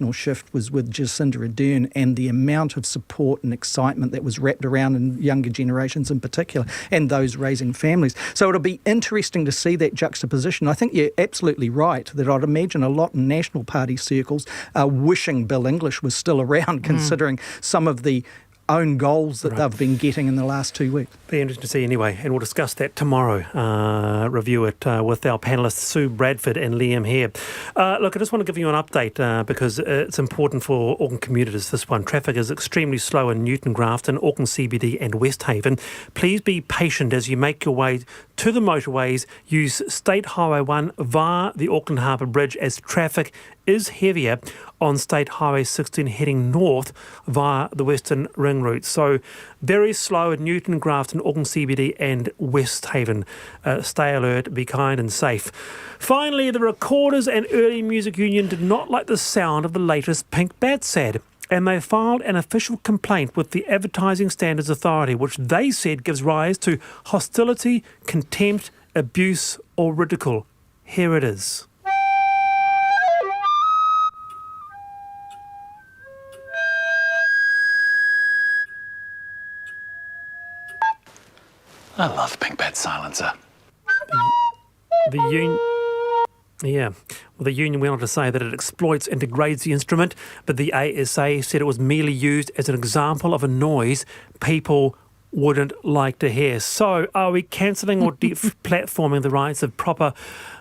generational shift was with Jacinda Ardern and the amount of support and excitement that was wrapped around in younger generations in particular, and those raising families. So it'll be interesting to see that juxtaposition. I think you're absolutely right that I'd imagine a lot in National Party circles are wishing Bill English was still around, considering some of the own goals that they've been getting in the last 2 weeks. Be interesting to see anyway, and we'll discuss that tomorrow. Review it with our panellists Sue Bradford and Liam Hare. Look, I just want to give you an update because it's important for Auckland commuters, this one. Traffic is extremely slow in Newton Grafton, Auckland CBD and West Haven. Please be patient as you make your way to the motorways. Use State Highway 1 via the Auckland Harbour Bridge as traffic is heavier on State Highway 16 heading north via the Western Ring Route. So very slow at Newton, Grafton, Auckland CBD and West Haven. Stay alert, be kind and safe. Finally, the Recorders and Early Music Union did not like the sound of the latest Pink Bats ad, and they filed an official complaint with the Advertising Standards Authority, which they said gives rise to hostility, contempt, abuse or ridicule. Here it is. I love Pink Bat Silencer. The union went on to say that it exploits and degrades the instrument, but the ASA said it was merely used as an example of a noise people wouldn't like to hear. So are we cancelling or de-platforming the rights of proper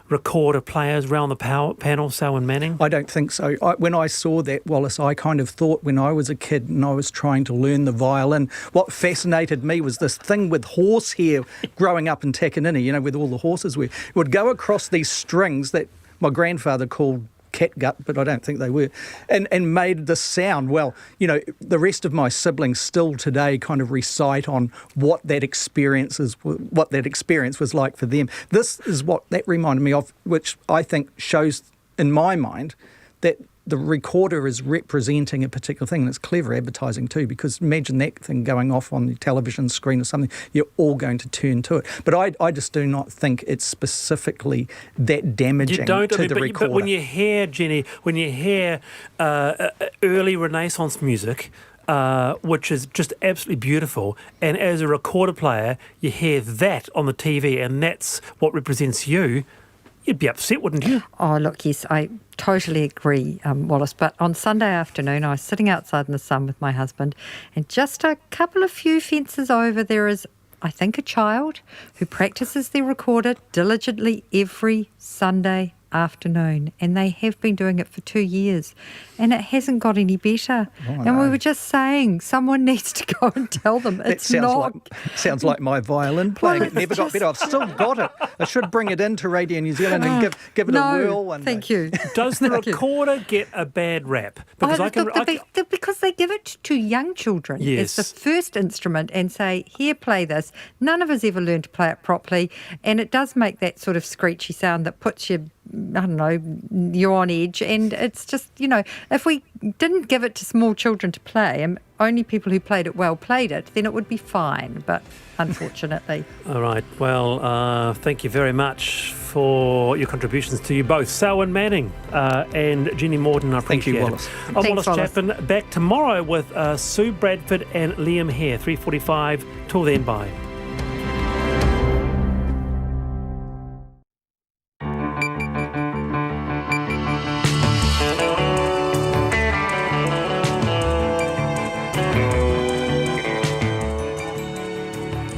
recorder players around the panel, Selwyn Manning? I don't think so. When I saw that, Wallace, I kind of thought when I was a kid and I was trying to learn the violin, what fascinated me was this thing with horsehair growing up in Takanini, with all the horses would go across these strings that my grandfather called catgut, but I don't think they were, and made this sound. Well, the rest of my siblings still today kind of recite on what that experience was like for them. This is what that reminded me of, which I think shows in my mind that the recorder is representing a particular thing, and it's clever advertising too, because imagine that thing going off on the television screen or something, you're all going to turn to it. But I just do not think it's specifically that damaging to the recorder. But when you hear, Jenny, early Renaissance music, which is just absolutely beautiful, and as a recorder player, you hear that on the TV, and that's what represents you, you'd be upset, wouldn't you? Oh, look, yes, I totally agree, Wallace. But on Sunday afternoon, I was sitting outside in the sun with my husband, and just a few fences over, there is, I think, a child who practices their recorder diligently every Sunday afternoon, and they have been doing it for 2 years, and it hasn't got any better. And we were just saying someone needs to go and tell them sounds like my violin playing. It never got better. I've still got it. I should bring it into Radio New Zealand and give it a whirl one day. Thank you. Does the recorder get a bad rap? Because because they give it to young children as the first instrument and say, here, play this. None of us ever learned to play it properly, and it does make that sort of screechy sound that puts you, I don't know, you're on edge. And it's just, if we didn't give it to small children to play, and only people who played it well played it, then it would be fine. But unfortunately. All right. Well, thank you very much for your contributions to you both, Selwyn Manning and Jenny Morton. I appreciate it. Wallace. I'm Wallace Chapman. Back tomorrow with Sue Bradford and Liam Hare, 3:45. Till then, bye.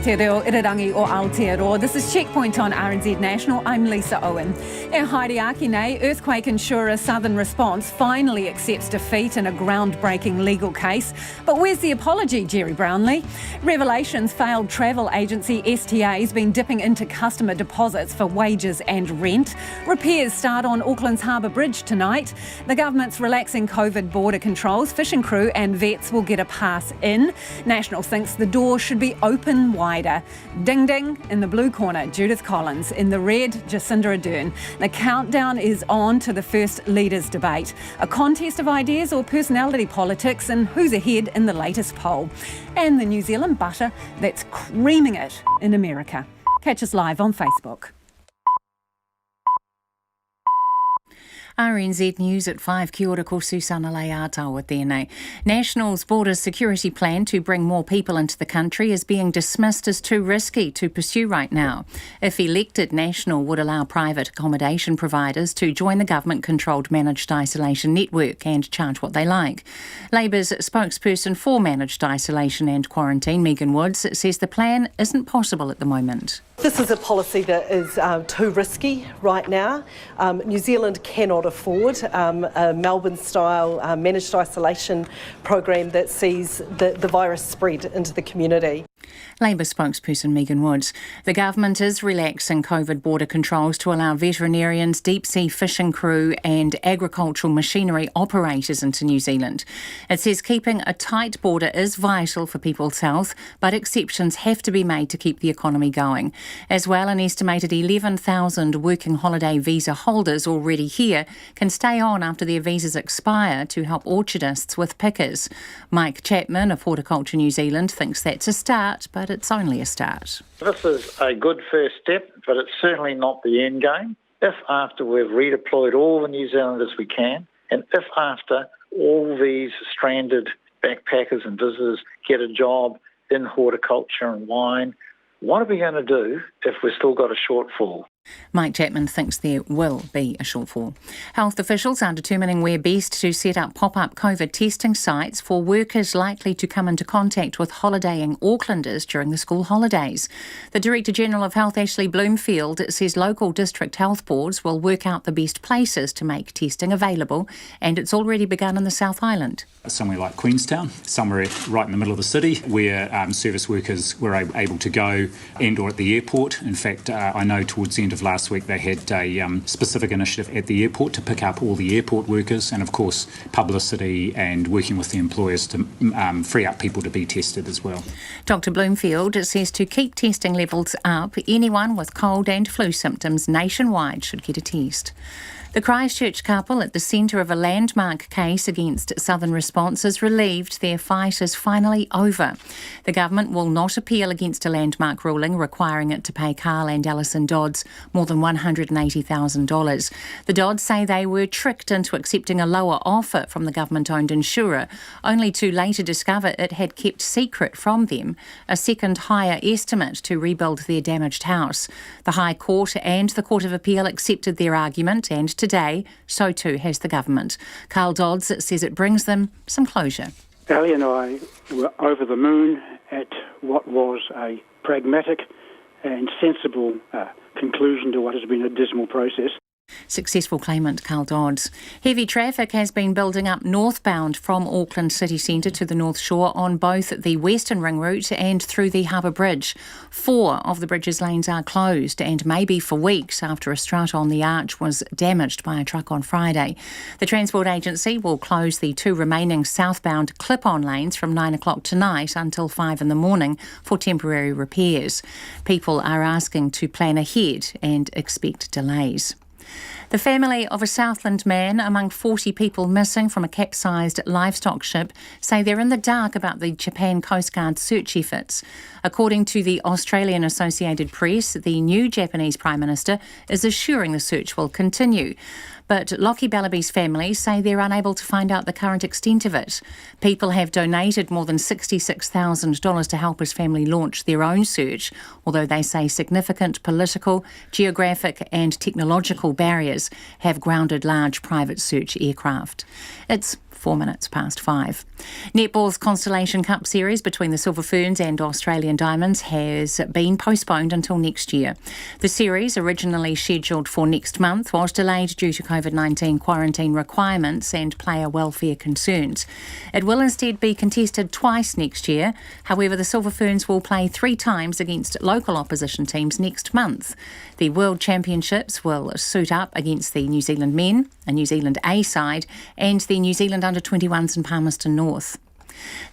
Te reo irirangi o Aotearoa. This is Checkpoint on RNZ National. I'm Lisa Owen. E haere ake nei, earthquake insurer Southern Response finally accepts defeat in a groundbreaking legal case. But where's the apology, Jerry Brownlee? Revelations failed travel agency STA has been dipping into customer deposits for wages and rent. Repairs start on Auckland's Harbour Bridge tonight. The government's relaxing COVID border controls. Fishing crew and vets will get a pass in. National thinks the door should be open wide. Ding ding in the blue corner, Judith Collins. In the red, Jacinda Ardern. The countdown is on to the first leaders' debate. A contest of ideas or personality politics, and who's ahead in the latest poll. And the New Zealand butter that's creaming it in America. Catch us live on Facebook. RNZ News at 5. Kia ora ko Susana Leātawa tēnei. National's border security plan to bring more people into the country is being dismissed as too risky to pursue right now. If elected, National would allow private accommodation providers to join the government-controlled managed isolation network and charge what they like. Labour's spokesperson for managed isolation and quarantine, Megan Woods, says the plan isn't possible at the moment. This is a policy that is too risky right now. New Zealand cannot afford a Melbourne-style managed isolation program that sees the virus spread into the community. Labour spokesperson Megan Woods. The government is relaxing COVID border controls to allow veterinarians, deep-sea fishing crew and agricultural machinery operators into New Zealand. It says keeping a tight border is vital for people's health, but exceptions have to be made to keep the economy going. As well, an estimated 11,000 working holiday visa holders already here can stay on after their visas expire to help orchardists with pickers. Mike Chapman of Horticulture New Zealand thinks that's a start, but it's only a start. This is a good first step, but it's certainly not the end game. If after we've redeployed all the New Zealanders we can, and if after all these stranded backpackers and visitors get a job in horticulture and wine, what are we going to do if we've still got a shortfall? Mike Chapman thinks there will be a shortfall. Health officials are determining where best to set up pop-up COVID testing sites for workers likely to come into contact with holidaying Aucklanders during the school holidays. The Director-General of Health, Ashley Bloomfield, says local district health boards will work out the best places to make testing available, and it's already begun in the South Island. Somewhere like Queenstown, somewhere right in the middle of the city, where service workers were able to go, and or at the airport. In fact, I know towards the end of last week they had a specific initiative at the airport to pick up all the airport workers, and of course publicity and working with the employers to free up people to be tested as well. Dr Bloomfield says to keep testing levels up, anyone with cold and flu symptoms nationwide should get a test. The Christchurch couple at the centre of a landmark case against Southern Response is relieved their fight is finally over. The government will not appeal against a landmark ruling requiring it to pay Carl and Alison Dodds more than $180,000. The Dodds say they were tricked into accepting a lower offer from the government-owned insurer, only to later discover it had kept secret from them a second higher estimate to rebuild their damaged house. The High Court and the Court of Appeal accepted their argument, and today, so too has the government. Carl Dodds says it brings them some closure. Ali and I were over the moon at what was a pragmatic and sensible conclusion to what has been a dismal process. Successful claimant Carl Dodds. Heavy traffic has been building up northbound from Auckland city centre to the North Shore on both the Western Ring Route and through the Harbour Bridge. 4 of the bridge's lanes are closed, and may be for weeks after a strut on the arch was damaged by a truck on Friday. The Transport Agency will close the 2 remaining southbound clip-on lanes from 9 o'clock tonight until 5 in the morning for temporary repairs. People are asking to plan ahead and expect delays. The family of a Southland man among 40 people missing from a capsized livestock ship say they're in the dark about the Japan Coast Guard search efforts. According to the Australian Associated Press, the new Japanese Prime Minister is assuring the search will continue. But Lockie Ballaby's family say they're unable to find out the current extent of it. People have donated more than $66,000 to help his family launch their own search, although they say significant political, geographic and technological barriers have grounded large private search aircraft. It's 4 minutes past 5. Netball's Constellation Cup series between the Silver Ferns and Australian Diamonds has been postponed until next year. The series, originally scheduled for next month, was delayed due to COVID-19 quarantine requirements and player welfare concerns. It will instead be contested twice next year. However, the Silver Ferns will play 3 times against local opposition teams next month. The World Championships will suit up against the New Zealand men, a New Zealand A side, and the New Zealand under-21s in Palmerston North.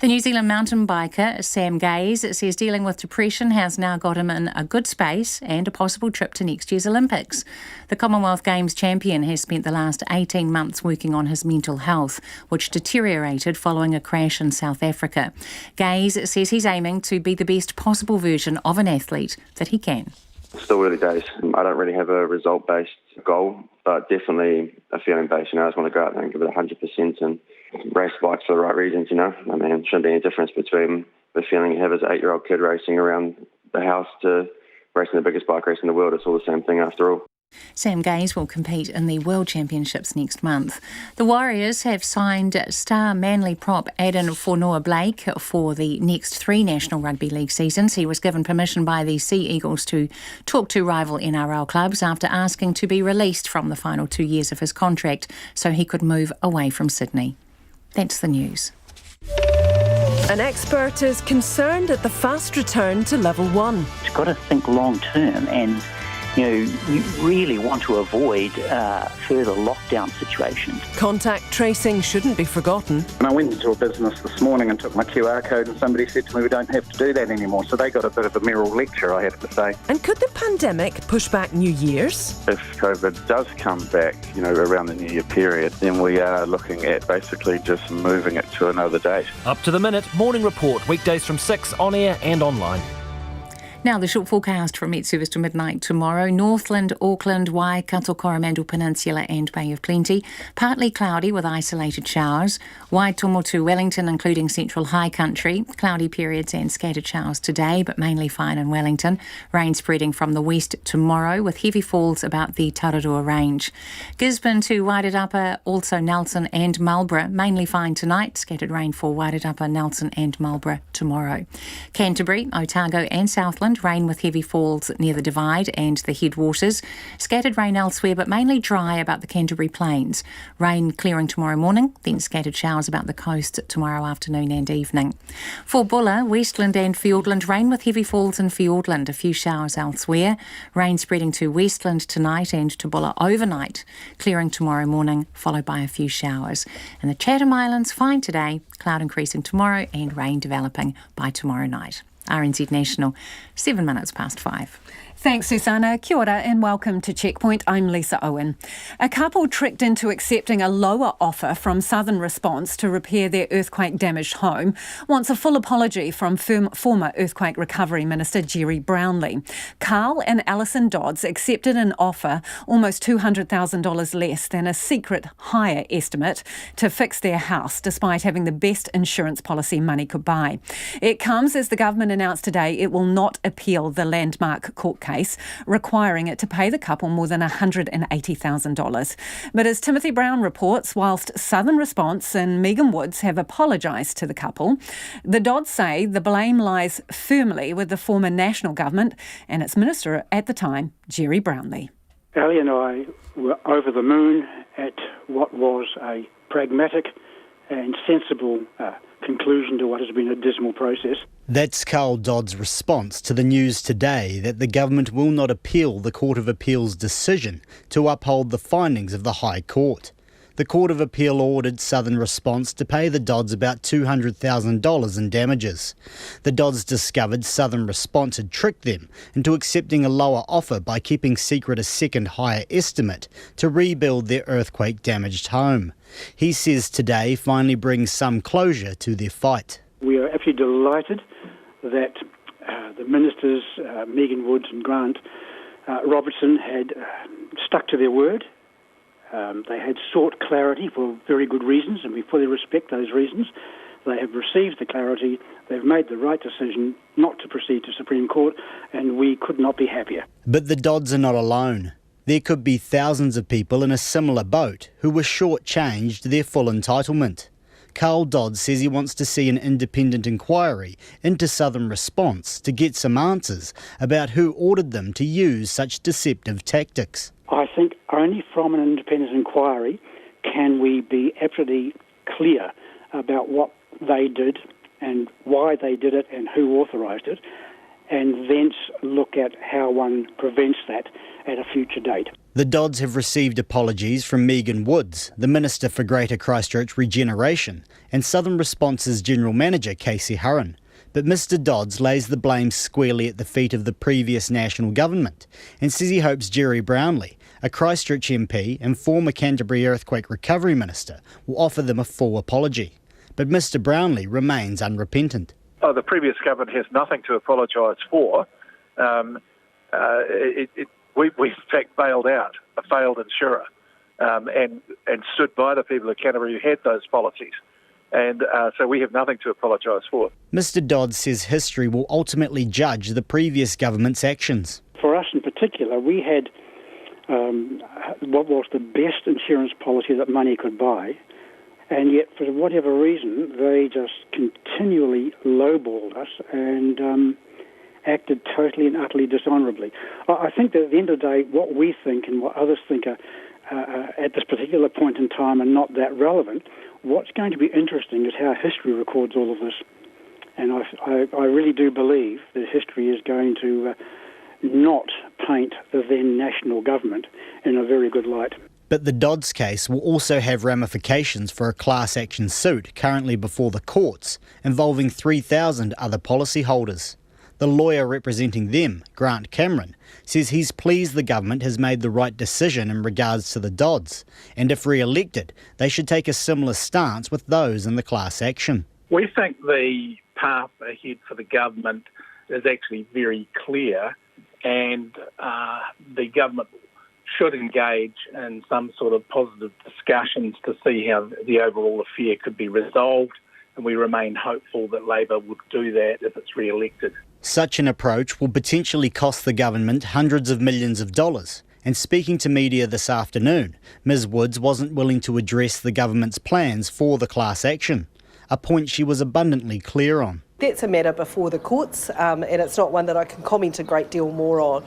The New Zealand mountain biker Sam Gaze says dealing with depression has now got him in a good space and a possible trip to next year's Olympics. The Commonwealth Games champion has spent the last 18 months working on his mental health, which deteriorated following a crash in South Africa. Gaze says he's aiming to be the best possible version of an athlete that he can. Still early days. I don't really have a result-based goal, but definitely a feeling-based. I just want to go out there and give it 100% and race bikes for the right reasons, I mean, it shouldn't be any difference between the feeling you have as an 8-year-old kid racing around the house to racing the biggest bike race in the world. It's all the same thing after all. Sam Gaze will compete in the World Championships next month. The Warriors have signed star Manly prop Aiden Fornoa-Blake for the next 3 National Rugby League seasons. He was given permission by the Sea Eagles to talk to rival NRL clubs after asking to be released from the final 2 years of his contract so he could move away from Sydney. That's the news. An expert is concerned at the fast return to level 1. You've got to think long term, and you really want to avoid further lockdown situations. Contact tracing shouldn't be forgotten. And I went into a business this morning and took my QR code, and somebody said to me, we don't have to do that anymore. So they got a bit of a moral lecture, I have to say. And could the pandemic push back New Year's? If COVID does come back, around the New Year period, then we are looking at basically just moving it to another date. Up to the Minute Morning Report, weekdays from 6 on air and online. Now the short forecast from Met Service to midnight tomorrow. Northland, Auckland, Waikato, Coromandel Peninsula and Bay of Plenty. Partly cloudy with isolated showers. Waitomo to Wellington, including central high country. Cloudy periods and scattered showers today, but mainly fine in Wellington. Rain spreading from the west tomorrow with heavy falls about the Tararua Range. Gisborne to Wairarapa, also Nelson and Marlborough. Mainly fine tonight. Scattered rain for Wairarapa, Nelson and Marlborough tomorrow. Canterbury, Otago and Southland. Rain with heavy falls near the Divide and the headwaters. Scattered rain elsewhere, but mainly dry about the Canterbury Plains. Rain clearing tomorrow morning, then scattered showers about the coast tomorrow afternoon and evening. For Bulla, Westland and Fiordland, rain with heavy falls in Fiordland. A few showers elsewhere. Rain spreading to Westland tonight and to Bulla overnight. Clearing tomorrow morning, followed by a few showers. And the Chatham Islands, fine today. Cloud increasing tomorrow and rain developing by tomorrow night. RNZ National, 7 minutes past 5. Thanks, Susanna. Kia ora and welcome to Checkpoint. I'm Lisa Owen. A couple tricked into accepting a lower offer from Southern Response to repair their earthquake-damaged home wants a full apology from former Earthquake Recovery Minister Jerry Brownlee. Carl and Alison Dodds accepted an offer almost $200,000 less than a secret higher estimate to fix their house, despite having the best insurance policy money could buy. It comes as the government announced today it will not appeal the landmark court case requiring it to pay the couple more than $180,000. But as Timothy Brown reports, whilst Southern Response and Megan Woods have apologised to the couple, the Dodds say the blame lies firmly with the former National Government and its minister at the time, Jerry Brownlee. Ali and I were over the moon at what was a pragmatic and sensible conclusion to what has been a dismal process. That's Carl Dodd's response to the news today that the government will not appeal the Court of Appeal's decision to uphold the findings of the High Court. The Court of Appeal ordered Southern Response to pay the Dodds about $200,000 in damages. The Dodds discovered Southern Response had tricked them into accepting a lower offer by keeping secret a second higher estimate to rebuild their earthquake-damaged home. He says today finally brings some closure to their fight. We are absolutely delighted that the ministers, Megan Woods and Grant Robertson, had stuck to their word. They had sought clarity for very good reasons, and we fully respect those reasons. They have received the clarity. They've made the right decision not to proceed to Supreme Court, and we could not be happier. But the Dodds are not alone. There could be thousands of people in a similar boat who were shortchanged their full entitlement. Carl Dodds says he wants to see an independent inquiry into Southern Response to get some answers about who ordered them to use such deceptive tactics. I think only from an independent inquiry can we be absolutely clear about what they did and why they did it and who authorised it, and thence look at how one prevents that at a future date. The Dodds have received apologies from Megan Woods, the Minister for Greater Christchurch Regeneration, and Southern Response's General Manager Casey Hurren. But Mr Dodds lays the blame squarely at the feet of the previous National Government and says he hopes Jerry Brownlee, a Christchurch MP and former Canterbury Earthquake Recovery Minister, will offer them a full apology. But Mr Brownlee remains unrepentant. The previous government has nothing to apologise for. we in fact bailed out a failed insurer and stood by the people of Canterbury who had those policies. And so we have nothing to apologise for. Mr Dodds says history will ultimately judge the previous government's actions. For us in particular, we had what was the best insurance policy that money could buy, and yet for whatever reason they just continually lowballed us and acted totally and utterly dishonourably. I think that at the end of the day, what we think and what others think are at this particular point in time are not that relevant. What's going to be interesting is how history records all of this. And I really do believe that history is going to not paint the then national government in a very good light. But the Dodds case will also have ramifications for a class action suit currently before the courts, involving 3,000 other policyholders. The lawyer representing them, Grant Cameron, says he's pleased the government has made the right decision in regards to the Dodds, and if re-elected, they should take a similar stance with those in the class action. We think the path ahead for the government is actually very clear, and the government should engage in some sort of positive discussions to see how the overall affair could be resolved, and we remain hopeful that Labor would do that if it's re-elected. Such an approach will potentially cost the government hundreds of millions of dollars. And speaking to media this afternoon, Ms Woods wasn't willing to address the government's plans for the class action, a point she was abundantly clear on. That's a matter before the courts, and it's not one that I can comment a great deal more on.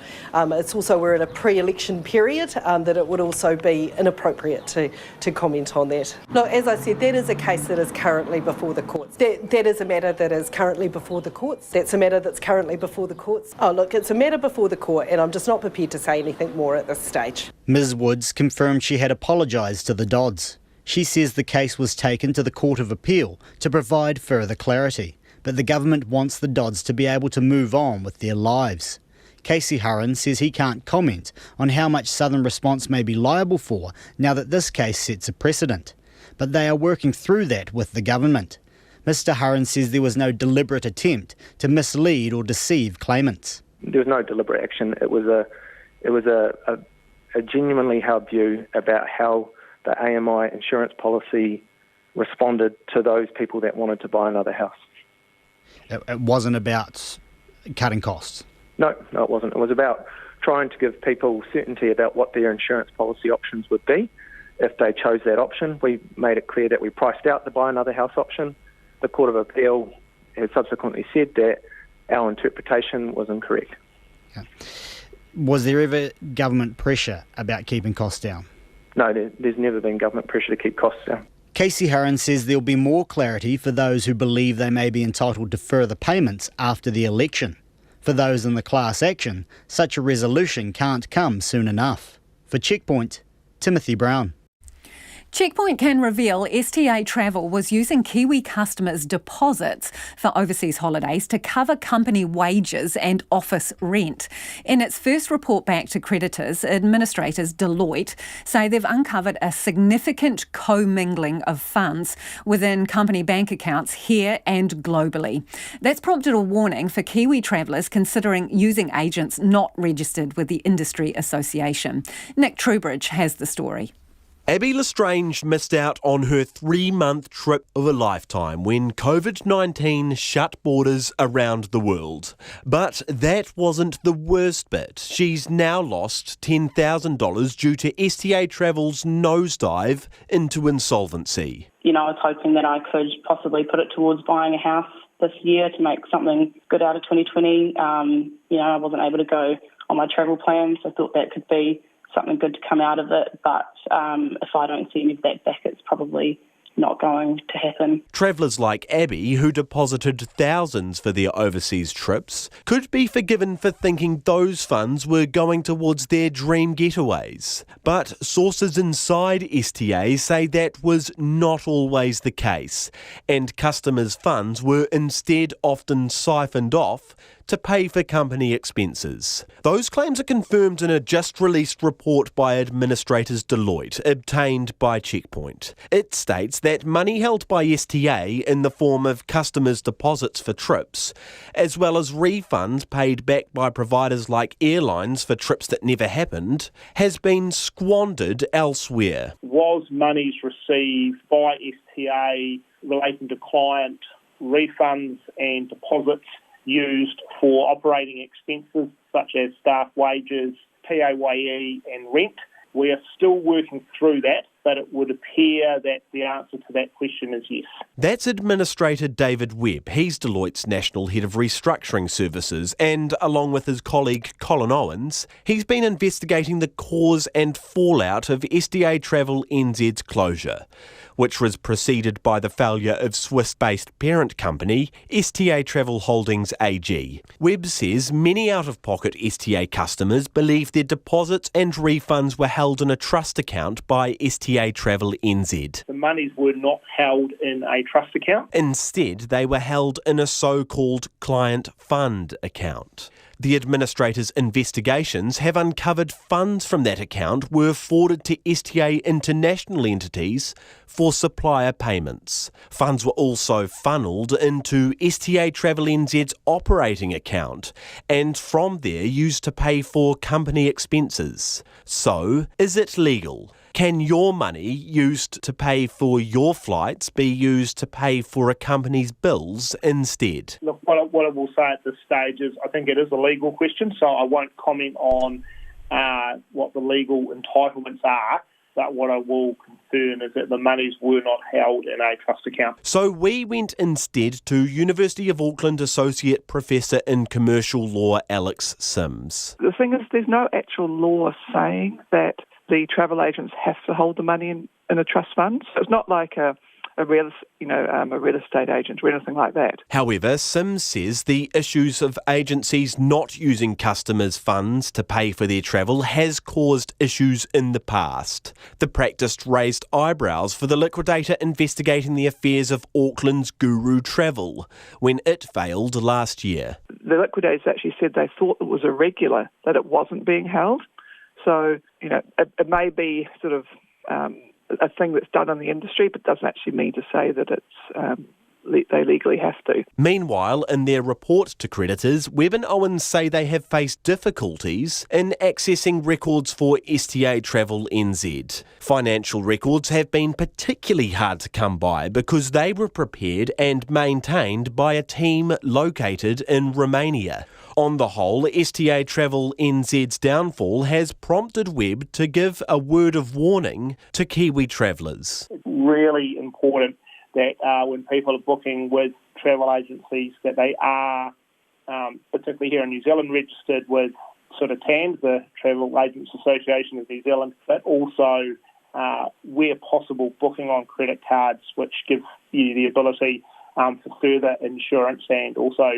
It's also, we're in a pre-election period, that it would also be inappropriate to comment on that. Look, as I said, that is a case that is currently before the courts. That is a matter that is currently before the courts. That's a matter that's currently before the courts. Oh, look, it's a matter before the court, and I'm just not prepared to say anything more at this stage. Ms Woods confirmed she had apologised to the Dodds. She says the case was taken to the Court of Appeal to provide further clarity. But the government wants the Dodds to be able to move on with their lives. Casey Hurren says he can't comment on how much Southern Response may be liable for now that this case sets a precedent. But they are working through that with the government. Mr Hurren says there was no deliberate attempt to mislead or deceive claimants. There was no deliberate action. It was a genuinely held view about how the AMI insurance policy responded to those people that wanted to buy another house. It wasn't about cutting costs? No, it wasn't. It was about trying to give people certainty about what their insurance policy options would be if they chose that option. We made it clear that we priced out the buy another house option. The Court of Appeal has subsequently said that our interpretation was incorrect. Okay. Was there ever government pressure about keeping costs down? No, there's never been government pressure to keep costs down. Casey Hurren says there'll be more clarity for those who believe they may be entitled to further payments after the election. For those in the class action, such a resolution can't come soon enough. For Checkpoint, Timothy Brown. Checkpoint can reveal STA Travel was using Kiwi customers' deposits for overseas holidays to cover company wages and office rent. In its first report back to creditors, administrators Deloitte say they've uncovered a significant commingling of funds within company bank accounts here and globally. That's prompted a warning for Kiwi travellers considering using agents not registered with the Industry Association. Nick Trubridge has the story. Abby Lestrange missed out on her 3-month trip of a lifetime when COVID-19 shut borders around the world. But that wasn't the worst bit. She's now lost $10,000 due to STA Travel's nosedive into insolvency. You know, I was hoping that I could possibly put it towards buying a house this year to make something good out of 2020. I wasn't able to go on my travel plans. I thought that could be something good to come out of it, but if I don't see any of that back, it's probably not going to happen. Travellers like Abby, who deposited thousands for their overseas trips, could be forgiven for thinking those funds were going towards their dream getaways. But sources inside STA say that was not always the case, and customers' funds were instead often siphoned off to pay for company expenses. Those claims are confirmed in a just-released report by administrators Deloitte, obtained by Checkpoint. It states that money held by STA in the form of customers' deposits for trips, as well as refunds paid back by providers like airlines for trips that never happened, has been squandered elsewhere. Was monies received by STA relating to client refunds and deposits used for operating expenses such as staff wages, PAYE and rent? We are still working through that, but it would appear that the answer to that question is yes. That's Administrator David Webb. He's Deloitte's National Head of Restructuring Services, and along with his colleague Colin Owens, he's been investigating the cause and fallout of STA Travel NZ's closure, which was preceded by the failure of Swiss-based parent company STA Travel Holdings AG. Webb says many out-of-pocket STA customers believe their deposits and refunds were held in a trust account by STA Travel NZ. The monies were not held in a trust account. Instead, they were held in a so-called client fund account. The administrator's investigations have uncovered funds from that account were forwarded to STA international entities for supplier payments. Funds were also funneled into STA Travel NZ's operating account and from there used to pay for company expenses. So, is it legal? Can your money used to pay for your flights be used to pay for a company's bills instead? Look, what I will say at this stage is I think it is a legal question, so I won't comment on what the legal entitlements are, but what I will confirm is that the monies were not held in a trust account. So we went instead to University of Auckland Associate Professor in Commercial Law Alex Sims. The thing is, there's no actual law saying that the travel agents have to hold the money in a trust fund. So it's not like a real estate agent or anything like that. However, Sims says the issues of agencies not using customers' funds to pay for their travel has caused issues in the past. The practice raised eyebrows for the liquidator investigating the affairs of Auckland's Guru Travel when it failed last year. The liquidators actually said they thought it was irregular, that it wasn't being held. So, it may be sort of a thing that's done in the industry, but doesn't actually mean to say that it's they legally have to. Meanwhile, in their report to creditors, Webb and Owens say they have faced difficulties in accessing records for STA Travel NZ. Financial records have been particularly hard to come by because they were prepared and maintained by a team located in Romania. On the whole, STA Travel NZ's downfall has prompted Webb to give a word of warning to Kiwi travellers. It's really important that when people are booking with travel agencies that they are, particularly here in New Zealand, registered with sort of TANZ, the Travel Agents Association of New Zealand, but also where possible booking on credit cards, which give you the ability for further insurance and also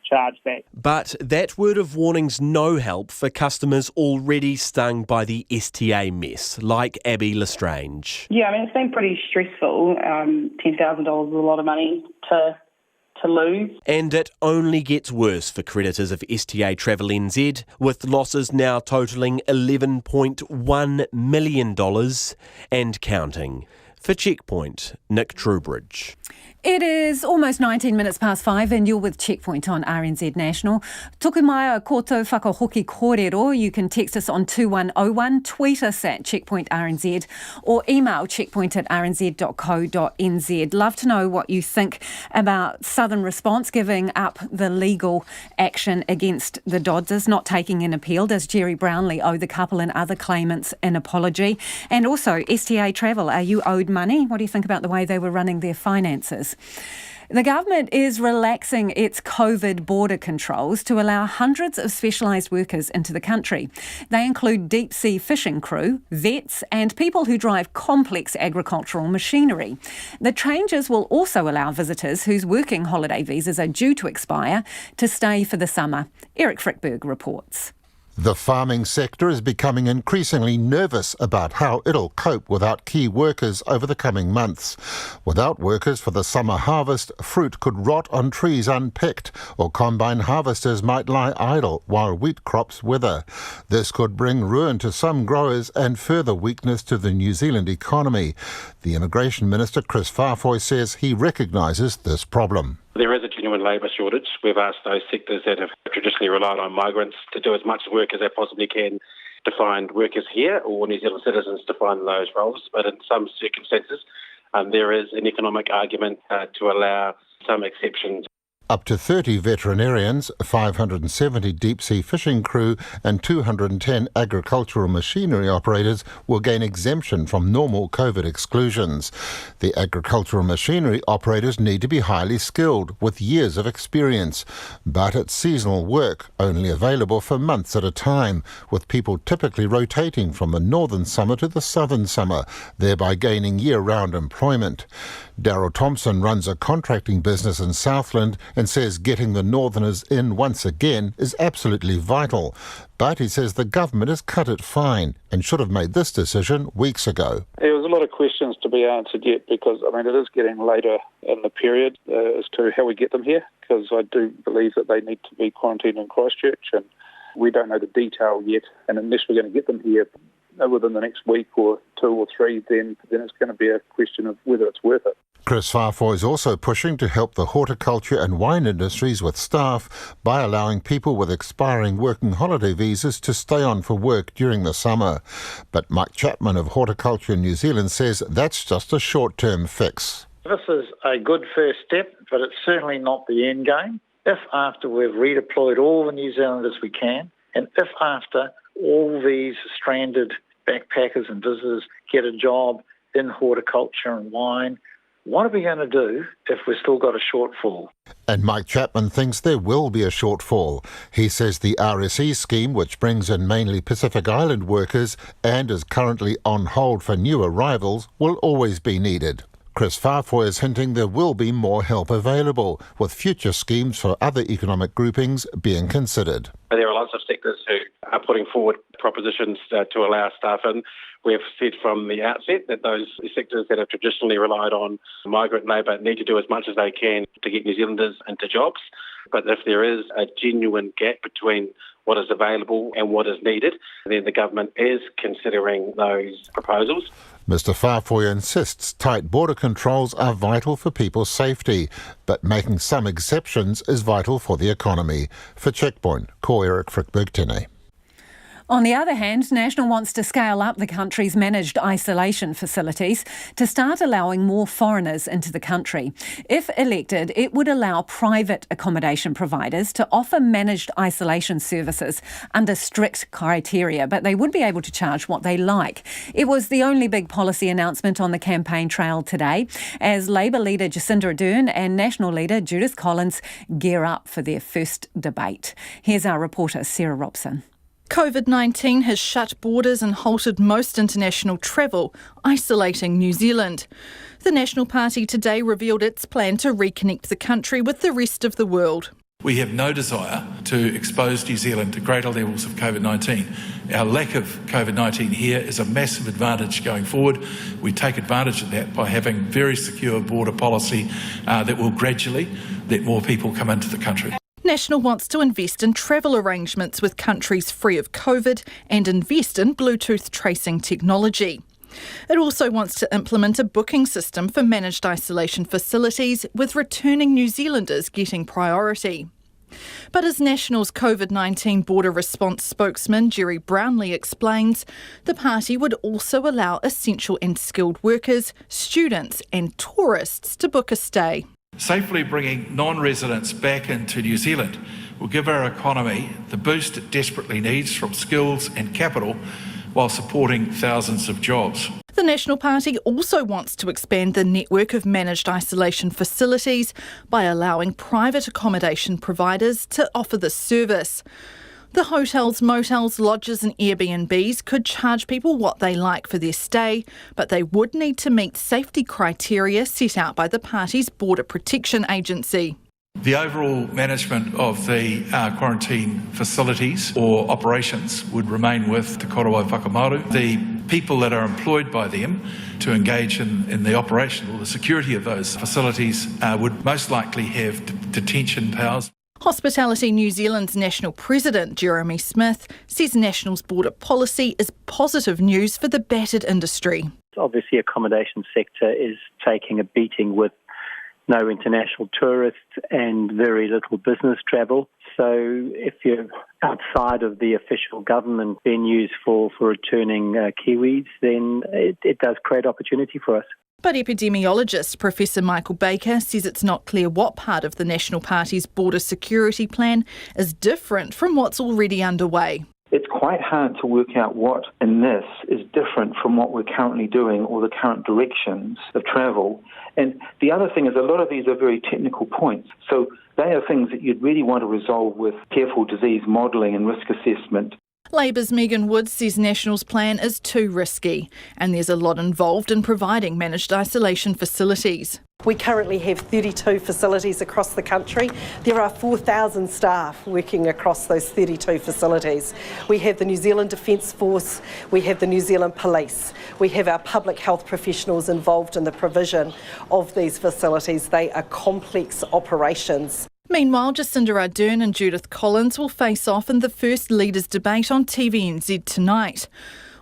charge back. But that word of warning's no help for customers already stung by the STA mess, like Abby Lestrange. Yeah, it's been pretty stressful. $10,000 is a lot of money to lose. And it only gets worse for creditors of STA Travel NZ, with losses now totalling $11.1 million and counting. For Checkpoint, Nick Trowbridge. It is almost 19 minutes past 5 and you're with Checkpoint on RNZ National. Toku mai a koutou whakahoki kōrero. You can text us on 2101, tweet us at Checkpoint RNZ or email checkpoint@rnz.co.nz. Love to know what you think about Southern Response giving up the legal action against the Doddses, not taking an appeal. Does Jerry Brownlee owe the couple and other claimants an apology? And also, STA Travel, are you owed money? What do you think about the way they were running their finances? The government is relaxing its COVID border controls to allow hundreds of specialised workers into the country. They include deep-sea fishing crew, vets and people who drive complex agricultural machinery. The changes will also allow visitors whose working holiday visas are due to expire to stay for the summer. Eric Frickberg reports. The farming sector is becoming increasingly nervous about how it'll cope without key workers over the coming months. Without workers for the summer harvest, fruit could rot on trees unpicked, or combine harvesters might lie idle while wheat crops wither. This could bring ruin to some growers and further weakness to the New Zealand economy. The Immigration Minister, Chris Farfoy, says he recognises this problem. There is a genuine labour shortage. We've asked those sectors that have traditionally relied on migrants to do as much work as they possibly can to find workers here, or New Zealand citizens to find those roles. But in some circumstances, there is an economic argument to allow some exceptions. Up to 30 veterinarians, 570 deep-sea fishing crew and 210 agricultural machinery operators will gain exemption from normal COVID exclusions. The agricultural machinery operators need to be highly skilled with years of experience, but it's seasonal work, only available for months at a time, with people typically rotating from the northern summer to the southern summer, thereby gaining year-round employment. Daryl Thompson runs a contracting business in Southland and says getting the northerners in once again is absolutely vital. But he says the government has cut it fine and should have made this decision weeks ago. There was a lot of questions to be answered yet because, it is getting later in the period as to how we get them here, because I do believe that they need to be quarantined in Christchurch, and we don't know the detail yet. And unless we're going to get them here within the next week or 2 or 3, then it's going to be a question of whether it's worth it. Chris Farfoy is also pushing to help the horticulture and wine industries with staff by allowing people with expiring working holiday visas to stay on for work during the summer. But Mike Chapman of Horticulture New Zealand says that's just a short-term fix. This is a good first step, but it's certainly not the end game. If after we've redeployed all the New Zealanders we can, and if after all these stranded backpackers and visitors get a job in horticulture and wine, what are we going to do if we've still got a shortfall? And Mike Chapman thinks there will be a shortfall. He says the RSE scheme, which brings in mainly Pacific Island workers and is currently on hold for new arrivals, will always be needed. Chris Farfoy is hinting there will be more help available, with future schemes for other economic groupings being considered. There are lots of sectors who are putting forward propositions to allow staff in. We've said from the outset that those sectors that have traditionally relied on migrant labour need to do as much as they can to get New Zealanders into jobs. But if there is a genuine gap between what is available and what is needed, then the government is considering those proposals. Mr Farfoy insists tight border controls are vital for people's safety, but making some exceptions is vital for the economy. For Checkpoint, ko Eric Frickberg-Tene. On the other hand, National wants to scale up the country's managed isolation facilities to start allowing more foreigners into the country. If elected, it would allow private accommodation providers to offer managed isolation services under strict criteria, but they would be able to charge what they like. It was the only big policy announcement on the campaign trail today, as Labour leader Jacinda Ardern and National leader Judith Collins gear up for their first debate. Here's our reporter Sarah Robson. COVID-19 has shut borders and halted most international travel, isolating New Zealand. The National Party today revealed its plan to reconnect the country with the rest of the world. We have no desire to expose New Zealand to greater levels of COVID-19. Our lack of COVID-19 here is a massive advantage going forward. We take advantage of that by having very secure border policy that will gradually let more people come into the country. National wants to invest in travel arrangements with countries free of COVID and invest in Bluetooth tracing technology. It also wants to implement a booking system for managed isolation facilities, with returning New Zealanders getting priority. But as National's COVID-19 border response spokesman Jerry Brownlee explains, the party would also allow essential and skilled workers, students and tourists to book a stay. Safely bringing non-residents back into New Zealand will give our economy the boost it desperately needs from skills and capital, while supporting thousands of jobs. The National Party also wants to expand the network of managed isolation facilities by allowing private accommodation providers to offer this service. The hotels, motels, lodges and Airbnbs could charge people what they like for their stay, but they would need to meet safety criteria set out by the party's Border Protection Agency. The overall management of the quarantine facilities or operations would remain with Te Korowa Whakamaru. The people that are employed by them to engage in the operation or the security of those facilities would most likely have detention powers. Hospitality New Zealand's National President, Jeremy Smith, says National's border policy is positive news for the battered industry. Obviously, accommodation sector is taking a beating with no international tourists and very little business travel. So if you're outside of the official government venues for returning Kiwis, then it does create opportunity for us. But epidemiologist Professor Michael Baker says it's not clear what part of the National Party's border security plan is different from what's already underway. It's quite hard to work out what in this is different from what we're currently doing or the current directions of travel. And the other thing is a lot of these are very technical points. So they are things that you'd really want to resolve with careful disease modelling and risk assessment. Labour's Megan Woods says National's plan is too risky and there's a lot involved in providing managed isolation facilities. We currently have 32 facilities across the country. There are 4,000 staff working across those 32 facilities. We have the New Zealand Defence Force, we have the New Zealand Police, we have our public health professionals involved in the provision of these facilities. They are complex operations. Meanwhile, Jacinda Ardern and Judith Collins will face off in the first leaders' debate on TVNZ tonight.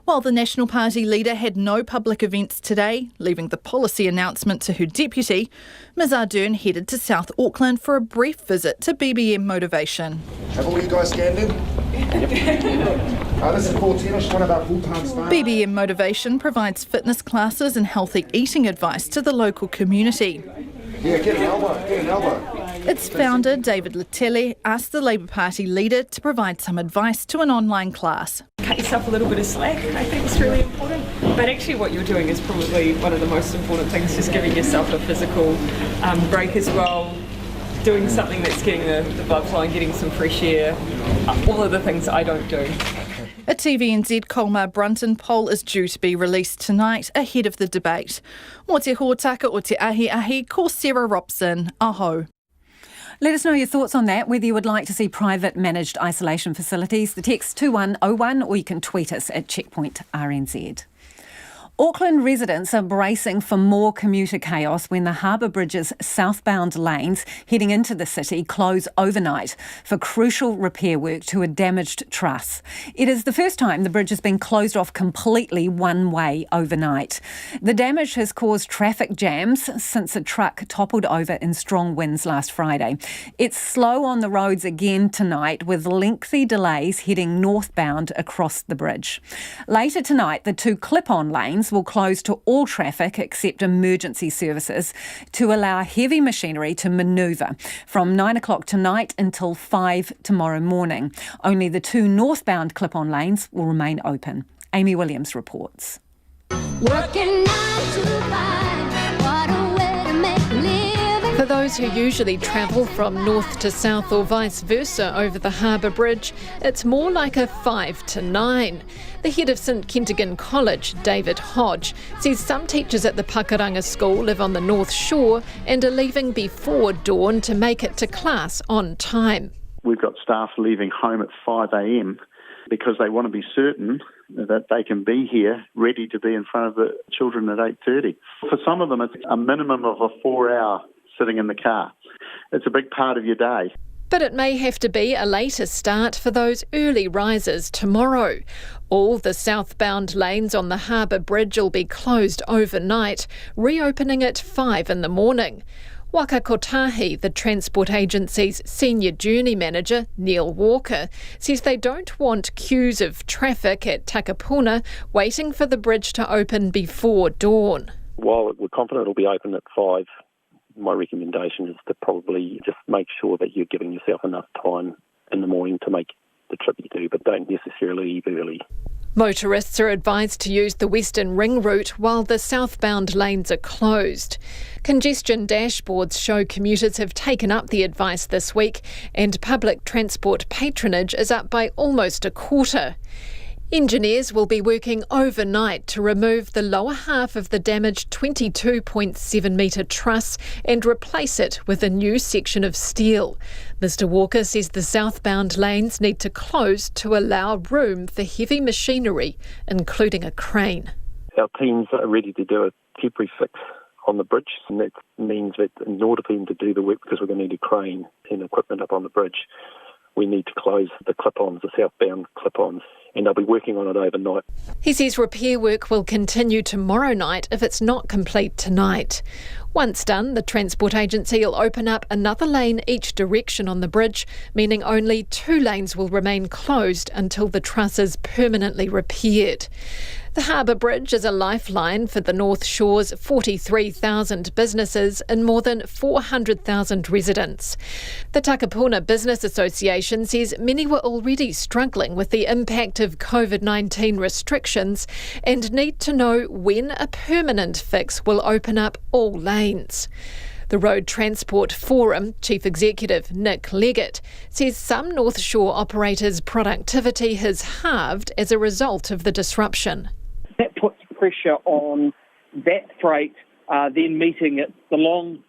While the National Party leader had no public events today, leaving the policy announcement to her deputy, Ms Ardern headed to South Auckland for a brief visit to BBM Motivation. Have all you guys scanned in? This is 14, I just want about full-time staff. BBM Motivation provides fitness classes and healthy eating advice to the local community. Yeah, get an elbow. Its founder, David Letele, asked the Labour Party leader to provide some advice to an online class. Cut yourself a little bit of slack, I think is really important. But actually what you're doing is probably one of the most important things, just giving yourself a physical break as well, doing something that's getting the blood flowing, getting some fresh air, all of the things I don't do. A TVNZ Colmar Brunton poll is due to be released tonight ahead of the debate. Mō te hōtaka o te ahi, ko Sarah Robson, aho. Let us know your thoughts on that, whether you would like to see private managed isolation facilities. The text 2101 or you can tweet us at Checkpoint RNZ. Auckland residents are bracing for more commuter chaos when the Harbour Bridge's southbound lanes heading into the city close overnight for crucial repair work to a damaged truss. It is the first time the bridge has been closed off completely one way overnight. The damage has caused traffic jams since a truck toppled over in strong winds last Friday. It's slow on the roads again tonight with lengthy delays heading northbound across the bridge. Later tonight, the two clip-on lanes will close to all traffic except emergency services to allow heavy machinery to manoeuvre from 9 o'clock tonight until 5 tomorrow morning. Only the two northbound clip-on lanes will remain open. Amy Williams reports. Working 9 to 5, what a way to make a living. For those who usually travel from north to south or vice versa over the Harbour Bridge, it's more like a 5 to 9. The head of St Kentigern College, David Hodge, says some teachers at the Pakuranga School live on the North Shore and are leaving before dawn to make it to class on time. We've got staff leaving home at 5 a.m. because they want to be certain that they can be here ready to be in front of the children at 8:30. For some of them, it's a minimum of a 4-hour sitting in the car. It's a big part of your day. But it may have to be a later start for those early risers tomorrow. All the southbound lanes on the Harbour Bridge will be closed overnight, reopening at 5 in the morning. Waka Kotahi, the transport agency's senior journey manager, Neil Walker, says they don't want queues of traffic at Takapuna waiting for the bridge to open before dawn. While we're confident it'll be open at 5, my recommendation is to probably just make sure that you're giving yourself enough time in the morning to make the trip you do, but don't necessarily leave early. Motorists are advised to use the Western Ring route while the southbound lanes are closed. Congestion dashboards show commuters have taken up the advice this week and public transport patronage is up by almost a quarter. Engineers will be working overnight to remove the lower half of the damaged 22.7 metre truss and replace it with a new section of steel. Mr Walker says the southbound lanes need to close to allow room for heavy machinery, including a crane. Our teams are ready to do a temporary fix on the bridge, and that means that in order for them to do the work, because we're going to need a crane and equipment up on the bridge, we need to close the clip-ons, the southbound clip-ons, and they'll be working on it overnight. He says repair work will continue tomorrow night if it's not complete tonight. Once done, the Transport Agency will open up another lane each direction on the bridge, meaning only 2 lanes will remain closed until the truss is permanently repaired. The Harbour Bridge is a lifeline for the North Shore's 43,000 businesses and more than 400,000 residents. The Takapuna Business Association says many were already struggling with the impact of COVID-19 restrictions and need to know when a permanent fix will open up all lanes. The Road Transport Forum Chief Executive Nick Leggett says some North Shore operators' productivity has halved as a result of the disruption. That puts pressure on that freight then meeting the line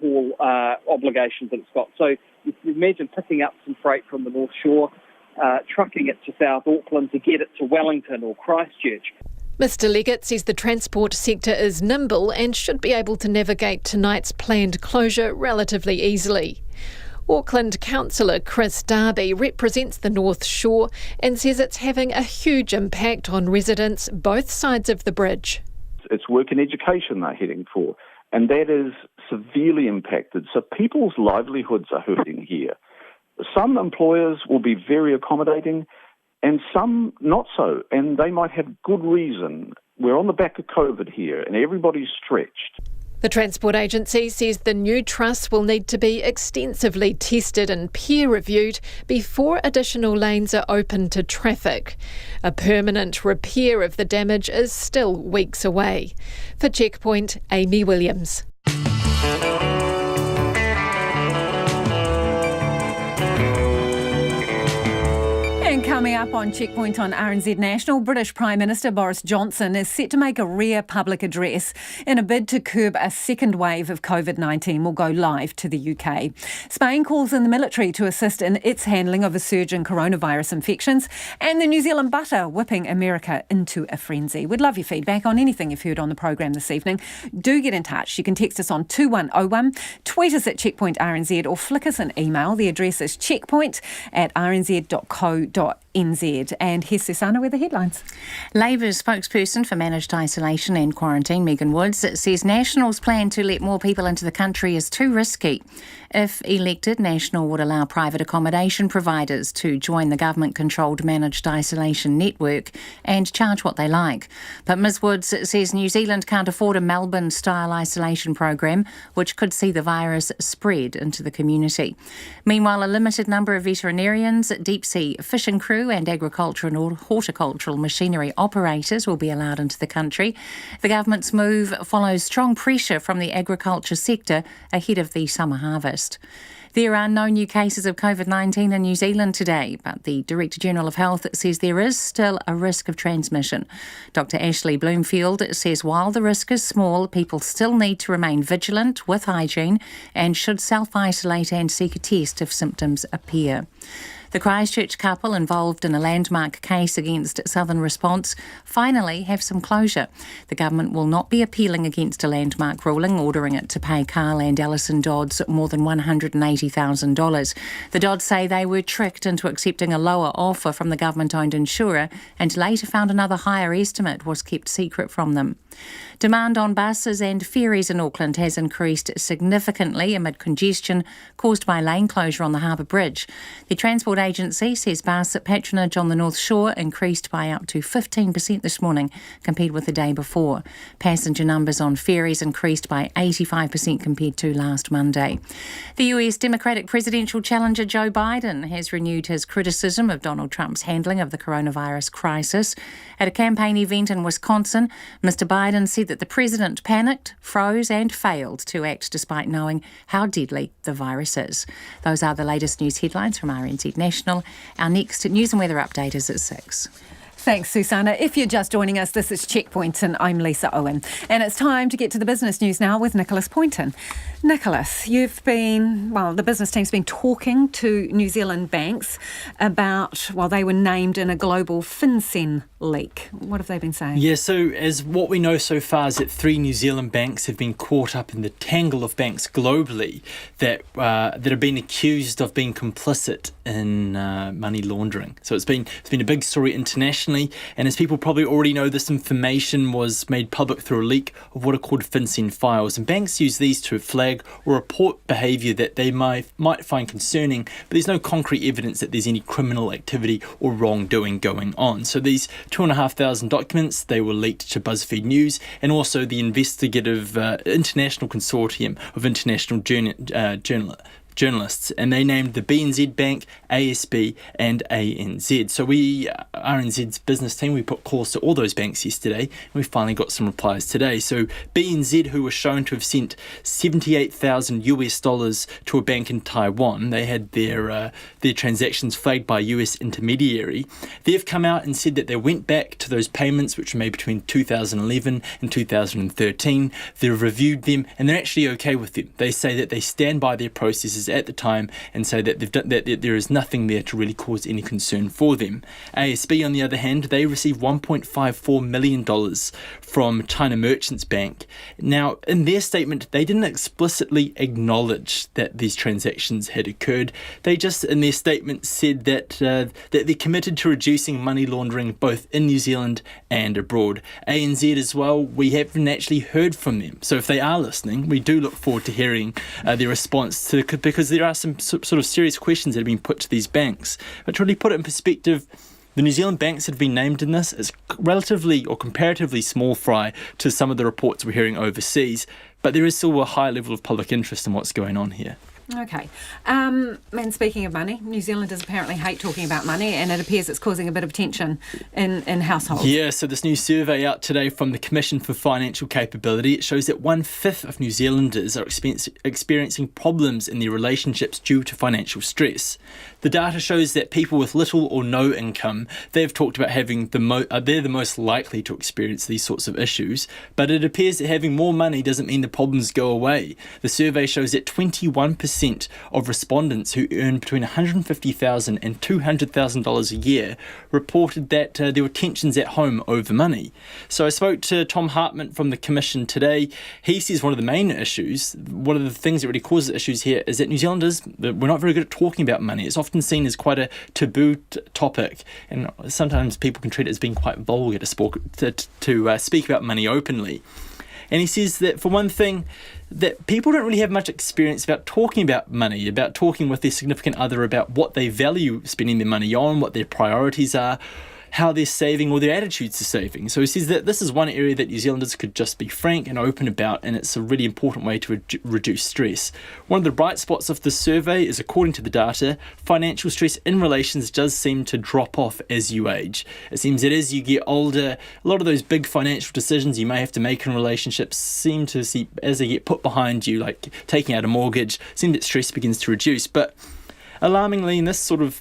haul obligations that it's got. So you can imagine picking up some freight from the North Shore, trucking it to South Auckland to get it to Wellington or Christchurch. Mr Leggett says the transport sector is nimble and should be able to navigate tonight's planned closure relatively easily. Auckland Councillor Chris Darby represents the North Shore and says it's having a huge impact on residents both sides of the bridge. It's work and education they're heading for, and that is severely impacted. So people's livelihoods are hurting here. Some employers will be very accommodating and some not so, and they might have good reason. We're on the back of COVID here and everybody's stretched. The Transport Agency says the new truss will need to be extensively tested and peer-reviewed before additional lanes are open to traffic. A permanent repair of the damage is still weeks away. For Checkpoint, Amy Williams. And coming up on Checkpoint on RNZ National, British Prime Minister Boris Johnson is set to make a rare public address in a bid to curb a second wave of COVID-19 will go live to the UK. Spain calls in the military to assist in its handling of a surge in coronavirus infections, and the New Zealand butter whipping America into a frenzy. We'd love your feedback on anything you've heard on the programme this evening. Do get in touch. You can text us on 2101, tweet us at Checkpoint RNZ or flick us an email. The address is checkpoint@rnz.co.nz. And here's Susanna with the headlines. Labour's spokesperson for managed isolation and quarantine, Megan Woods, says National's plan to let more people into the country is too risky. If elected, National would allow private accommodation providers to join the government-controlled managed isolation network and charge what they like. But Ms Woods says New Zealand can't afford a Melbourne-style isolation program, which could see the virus spread into the community. Meanwhile, a limited number of veterinarians, deep-sea fishing crew and agricultural and horticultural machinery operators will be allowed into the country. The government's move follows strong pressure from the agriculture sector ahead of the summer harvest. There are no new cases of COVID-19 in New Zealand today, but the Director General of Health says there is still a risk of transmission. Dr Ashley Bloomfield says while the risk is small, people still need to remain vigilant with hygiene and should self-isolate and seek a test if symptoms appear. The Christchurch couple involved in a landmark case against Southern Response finally have some closure. The government will not be appealing against a landmark ruling ordering it to pay Carl and Alison Dodds more than $180,000. The Dodds say they were tricked into accepting a lower offer from the government-owned insurer and later found another higher estimate was kept secret from them. Demand on buses and ferries in Auckland has increased significantly amid congestion caused by lane closure on the Harbour Bridge. The Transport Agency says bus patronage on the North Shore increased by up to 15% this morning compared with the day before. Passenger numbers on ferries increased by 85% compared to last Monday. The US Democratic presidential challenger Joe Biden has renewed his criticism of Donald Trump's handling of the coronavirus crisis. At a campaign event in Wisconsin, Mr. Biden said that the president panicked, froze and failed to act despite knowing how deadly the virus is. Those are the latest news headlines from RNZ National. Our next news and weather update is at 6. Thanks, Susanna. If you're just joining us, this is Checkpoint and I'm Lisa Owen. And it's time to get to the business news now with Nicholas Poynton. Nicholas, the business team's been talking to New Zealand banks about, they were named in a global FinCEN leak. What have they been saying? Yeah, so as what we know so far is that 3 New Zealand banks have been caught up in the tangle of banks globally that have been accused of being complicit in money laundering. So it's been a big story internationally, and as people probably already know, this information was made public through a leak of what are called FinCEN files, and banks use these to flag or report behaviour that they might find concerning, but there's no concrete evidence that there's any criminal activity or wrongdoing going on. So these 2,500 documents, they were leaked to BuzzFeed News and also the investigative international consortium of international journalists, and they named the BNZ Bank, ASB and ANZ. So RNZ's business team, we put calls to all those banks yesterday, and we finally got some replies today. So BNZ, who were shown to have sent $78,000 to a bank in Taiwan, they had their transactions flagged by a US intermediary. They've come out and said that they went back to those payments, which were made between 2011 and 2013. They've reviewed them, and they're actually okay with them. They say that they stand by their processes at the time and say that that there is nothing there to really cause any concern for them. ASB, on the other hand, they received $1.54 million from China Merchants Bank. Now, in their statement, they didn't explicitly acknowledge that these transactions had occurred. They just, in their statement, said that they're committed to reducing money laundering both in New Zealand and abroad. ANZ as well, we haven't actually heard from them. So if they are listening, we do look forward to hearing their response because there are some sort of serious questions that have been put to these banks. But to really put it in perspective, the New Zealand banks that have been named in this is relatively or comparatively small fry to some of the reports we're hearing overseas, but there is still a high level of public interest in what's going on here. Okay. And speaking of money, New Zealanders apparently hate talking about money, and it appears it's causing a bit of tension in households. Yeah, so this new survey out today from the Commission for Financial Capability, it shows that 1/5 of New Zealanders are experiencing problems in their relationships due to financial stress. The data shows that people with little or no income, they've talked about having they're the most likely to experience these sorts of issues, but it appears that having more money doesn't mean the problems go away. The survey shows that 21% of respondents who earn between $150,000 and $200,000 a year reported that there were tensions at home over money. So I spoke to Tom Hartman from the Commission today. He says one of the main issues, one of the things that really causes issues here is that New Zealanders, we're not very good at talking about money. It's often seen as quite a taboo topic, and sometimes people can treat it as being quite vulgar to speak about money openly. And he says that, for one thing, that people don't really have much experience about talking about money, about talking with their significant other about what they value spending their money on, what their priorities are, how they're saving or their attitudes to saving. So he says that this is one area that New Zealanders could just be frank and open about, and it's a really important way to reduce stress. One of the bright spots of this survey is, according to the data, financial stress in relations does seem to drop off as you age. It seems that as you get older, a lot of those big financial decisions you may have to make in relationships seem to see, as they get put behind you, like taking out a mortgage, seem that stress begins to reduce. But alarmingly, and this sort of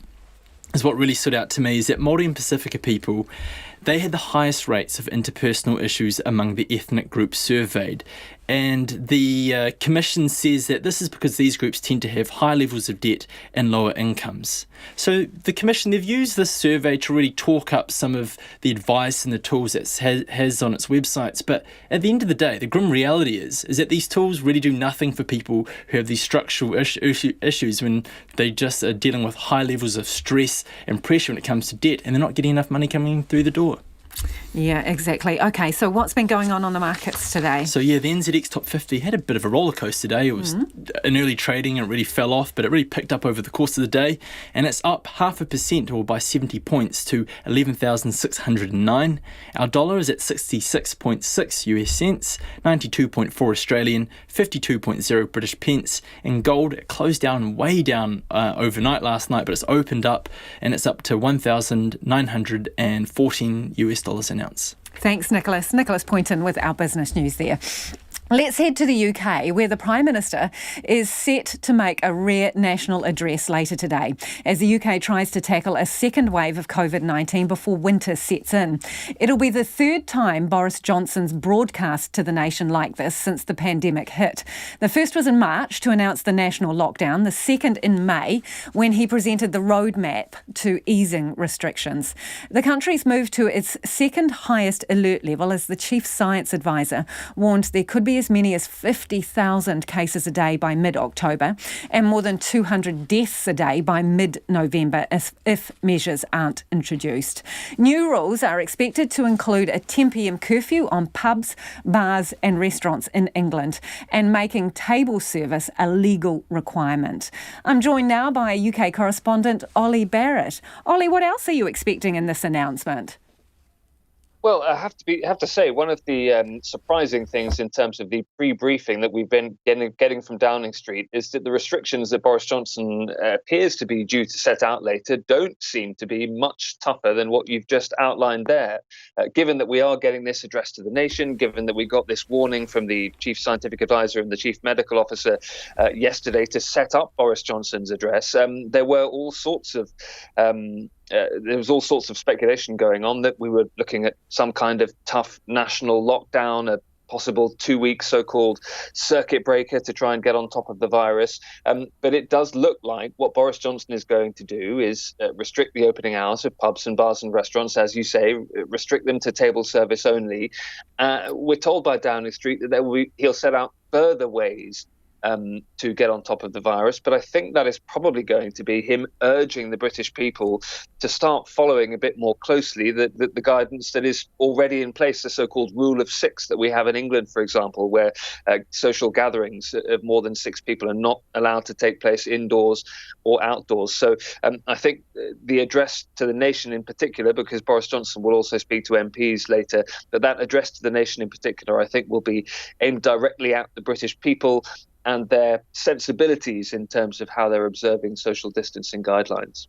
is what really stood out to me, is that Māori and Pacifica people, they had the highest rates of interpersonal issues among the ethnic groups surveyed. And the Commission says that this is because these groups tend to have high levels of debt and lower incomes. So the Commission, they've used this survey to really talk up some of the advice and the tools it has on its websites. But at the end of the day, the grim reality is that these tools really do nothing for people who have these structural issues when they just are dealing with high levels of stress and pressure when it comes to debt, and they're not getting enough money coming through the door. Yeah, exactly. Okay, so what's been going on the markets today? So yeah, the NZX Top 50 had a bit of a roller coaster day. It was in early trading and it really fell off, but it really picked up over the course of the day, and it's up 0.5% or by 70 points to 11,609. Our dollar is at 66.6 US cents, 92.4 Australian, 52.0 British pence, and gold closed down way down overnight last night, but it's opened up and it's up to 1,914 US dollars an ounce. Thanks, Nicholas. Nicholas Poynton with our business news there. Let's head to the UK, where the Prime Minister is set to make a rare national address later today, as the UK tries to tackle a second wave of COVID-19 before winter sets in. It'll be the third time Boris Johnson's broadcast to the nation like this since the pandemic hit. The first was in March to announce the national lockdown, the second in May when he presented the roadmap to easing restrictions. The country's moved to its second highest alert level as the Chief Science Advisor warned there could be as many as 50,000 cases a day by mid-October and more than 200 deaths a day by mid-November if measures aren't introduced. New rules are expected to include a 10 p.m. curfew on pubs, bars and restaurants in England and making table service a legal requirement. I'm joined now by UK correspondent Ollie Barrett. Ollie, what else are you expecting in this announcement? Well, I have to say, one of the surprising things in terms of the pre-briefing that we've been getting from Downing Street is that the restrictions that Boris Johnson appears to be due to set out later don't seem to be much tougher than what you've just outlined there. Given that we are getting this address to the nation, given that we got this warning from the Chief Scientific Advisor and the Chief Medical Officer yesterday to set up Boris Johnson's address, there were all sorts of there was all sorts of speculation going on that we were looking at some kind of tough national lockdown, a possible 2-week so-called circuit breaker to try and get on top of the virus. But it does look like what Boris Johnson is going to do is restrict the opening hours of pubs and bars and restaurants, as you say, restrict them to table service only. We're told by Downing Street that he'll set out further ways to get on top of the virus. But I think that is probably going to be him urging the British people to start following a bit more closely the guidance that is already in place, the so-called rule of 6 that we have in England, for example, where social gatherings of more than 6 people are not allowed to take place indoors or outdoors. So I think the address to the nation in particular, because Boris Johnson will also speak to MPs later, but that address to the nation in particular, I think, will be aimed directly at the British people and their sensibilities in terms of how they're observing social distancing guidelines.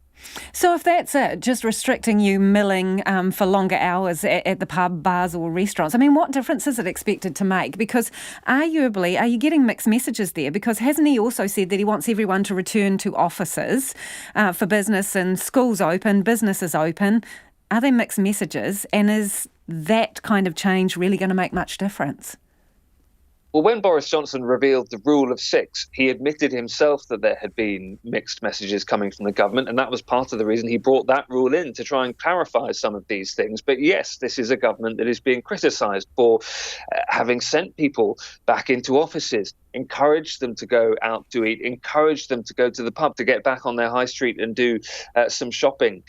So if that's it, just restricting you milling for longer hours at the pub, bars or restaurants, I mean, what difference is it expected to make? Because arguably, are you getting mixed messages there? Because hasn't he also said that he wants everyone to return to offices for business and schools open, businesses open? Are they mixed messages? And is that kind of change really going to make much difference? Well, when Boris Johnson revealed the rule of 6, he admitted himself that there had been mixed messages coming from the government, and that was part of the reason he brought that rule in to try and clarify some of these things. But yes, this is a government that is being criticised for having sent people back into offices, encouraged them to go out to eat, encouraged them to go to the pub, to get back on their high street and do some shopping.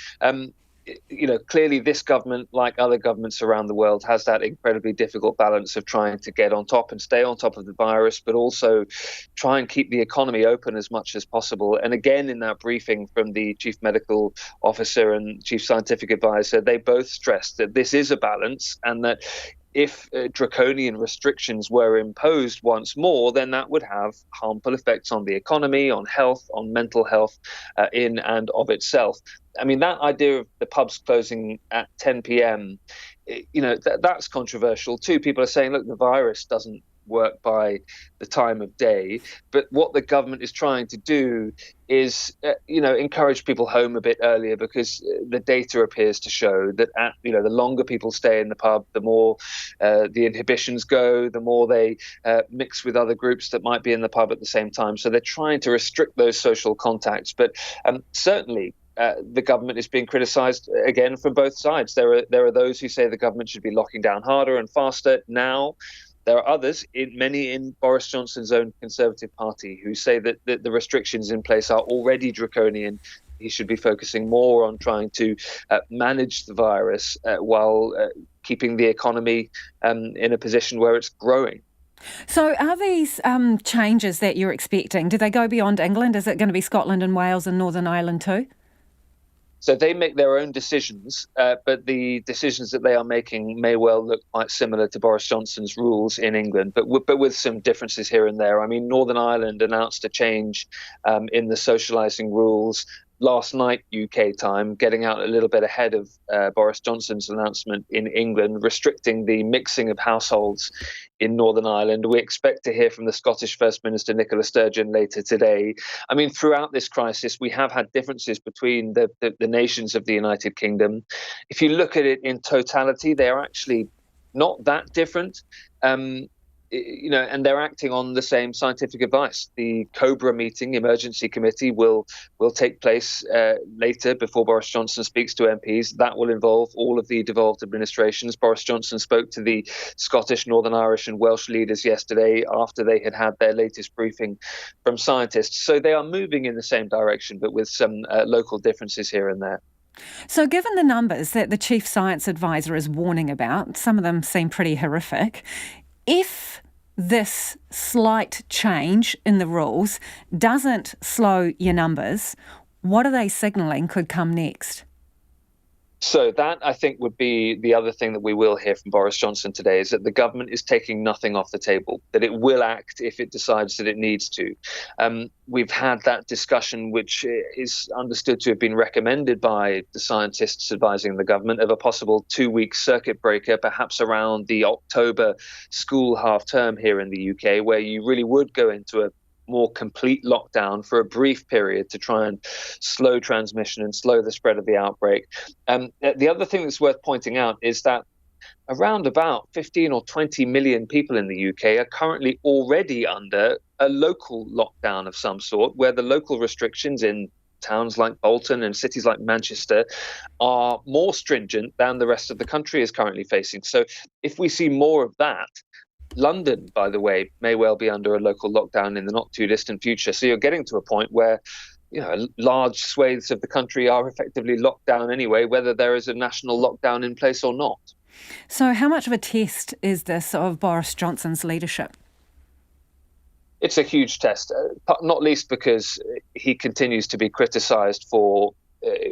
Clearly this government, like other governments around the world, has that incredibly difficult balance of trying to get on top and stay on top of the virus, but also try and keep the economy open as much as possible. And again, in that briefing from the Chief Medical Officer and Chief Scientific Advisor, they both stressed that this is a balance and that if draconian restrictions were imposed once more, then that would have harmful effects on the economy, on health, on mental health in and of itself. I mean, that idea of the pubs closing at 10 p.m., that's controversial too. People are saying, look, the virus doesn't work by the time of day. But what the government is trying to do is, encourage people home a bit earlier, because the data appears to show that, the longer people stay in the pub, the more the inhibitions go, the more they mix with other groups that might be in the pub at the same time. So they're trying to restrict those social contacts. But certainly, the government is being criticised again from both sides. There are those who say the government should be locking down harder and faster now. There are others, many in Boris Johnson's own Conservative Party, who say that the restrictions in place are already draconian. He should be focusing more on trying to manage the virus while keeping the economy in a position where it's growing. So are these changes that you're expecting, do they go beyond England? Is it going to be Scotland and Wales and Northern Ireland too? So they make their own decisions, but the decisions that they are making may well look quite similar to Boris Johnson's rules in England, but with some differences here and there. I mean, Northern Ireland announced a change in the socialising rules last night UK time, getting out a little bit ahead of Boris Johnson's announcement in England, restricting the mixing of households in Northern Ireland. We expect to hear from the Scottish First Minister Nicola Sturgeon later today. I mean, throughout this crisis, we have had differences between the nations of the United Kingdom. If you look at it in totality, they are actually not that different. And they're acting on the same scientific advice. The COBRA meeting, emergency committee, will take place later before Boris Johnson speaks to MPs. That will involve all of the devolved administrations. Boris Johnson spoke to the Scottish, Northern Irish and Welsh leaders yesterday after they had their latest briefing from scientists. So they are moving in the same direction, but with some local differences here and there. So given the numbers that the Chief Science Advisor is warning about, some of them seem pretty horrific, if this slight change in the rules doesn't slow your numbers, what are they signalling could come next? So that, I think, would be the other thing that we will hear from Boris Johnson today, is that the government is taking nothing off the table, that it will act if it decides that it needs to. We've had that discussion, which is understood to have been recommended by the scientists advising the government, of a possible 2-week circuit breaker, perhaps around the October school half term here in the UK, where you really would go into a more complete lockdown for a brief period to try and slow transmission and slow the spread of the outbreak. The other thing that's worth pointing out is that around about 15 or 20 million people in the UK are currently already under a local lockdown of some sort, where the local restrictions in towns like Bolton and cities like Manchester are more stringent than the rest of the country is currently facing. So if we see more of that, London, by the way, may well be under a local lockdown in the not too distant future. So you're getting to a point where, large swathes of the country are effectively locked down anyway, whether there is a national lockdown in place or not. So how much of a test is this of Boris Johnson's leadership? It's a huge test, not least because he continues to be criticised for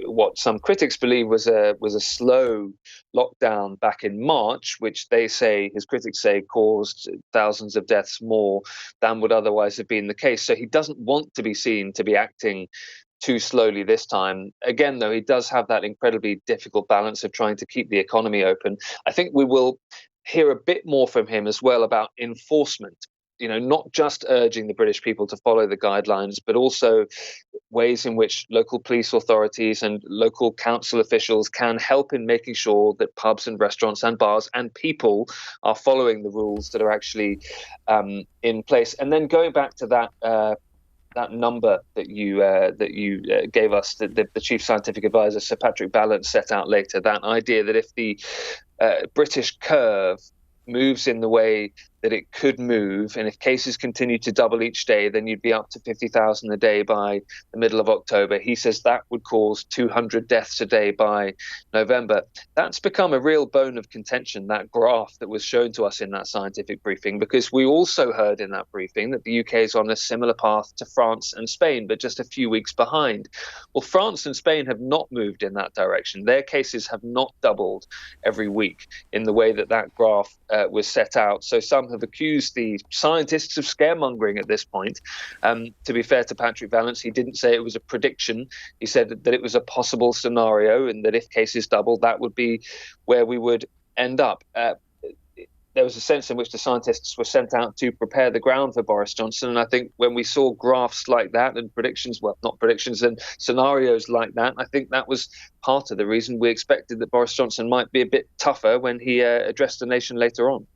what some critics believe was a slow lockdown back in March, which his critics say caused thousands of deaths more than would otherwise have been the case. So he doesn't want to be seen to be acting too slowly this time. Again, though, he does have that incredibly difficult balance of trying to keep the economy open. I think we will hear a bit more from him as well about enforcement. Not just urging the British people to follow the guidelines, but also ways in which local police authorities and local council officials can help in making sure that pubs and restaurants and bars and people are following the rules that are actually in place. And then going back to that number that you gave us, the Chief Scientific Advisor, Sir Patrick Ballant, set out later, that idea that if the British curve moves in the way that it could move, and if cases continue to double each day, then you'd be up to 50,000 a day by the middle of October. He says that would cause 200 deaths a day by November. That's become a real bone of contention, that graph that was shown to us in that scientific briefing, because we also heard in that briefing that the UK is on a similar path to France and Spain, but just a few weeks behind. Well, France and Spain have not moved in that direction. Their cases have not doubled every week in the way that graph was set out. So some have accused the scientists of scaremongering at this point. To be fair to Patrick Ballant, he didn't say it was a prediction. He said that it was a possible scenario, and that if cases doubled, that would be where we would end up. There was a sense in which the scientists were sent out to prepare the ground for Boris Johnson. And I think when we saw graphs like that and and scenarios like that, I think that was part of the reason we expected that Boris Johnson might be a bit tougher when he addressed the nation later on.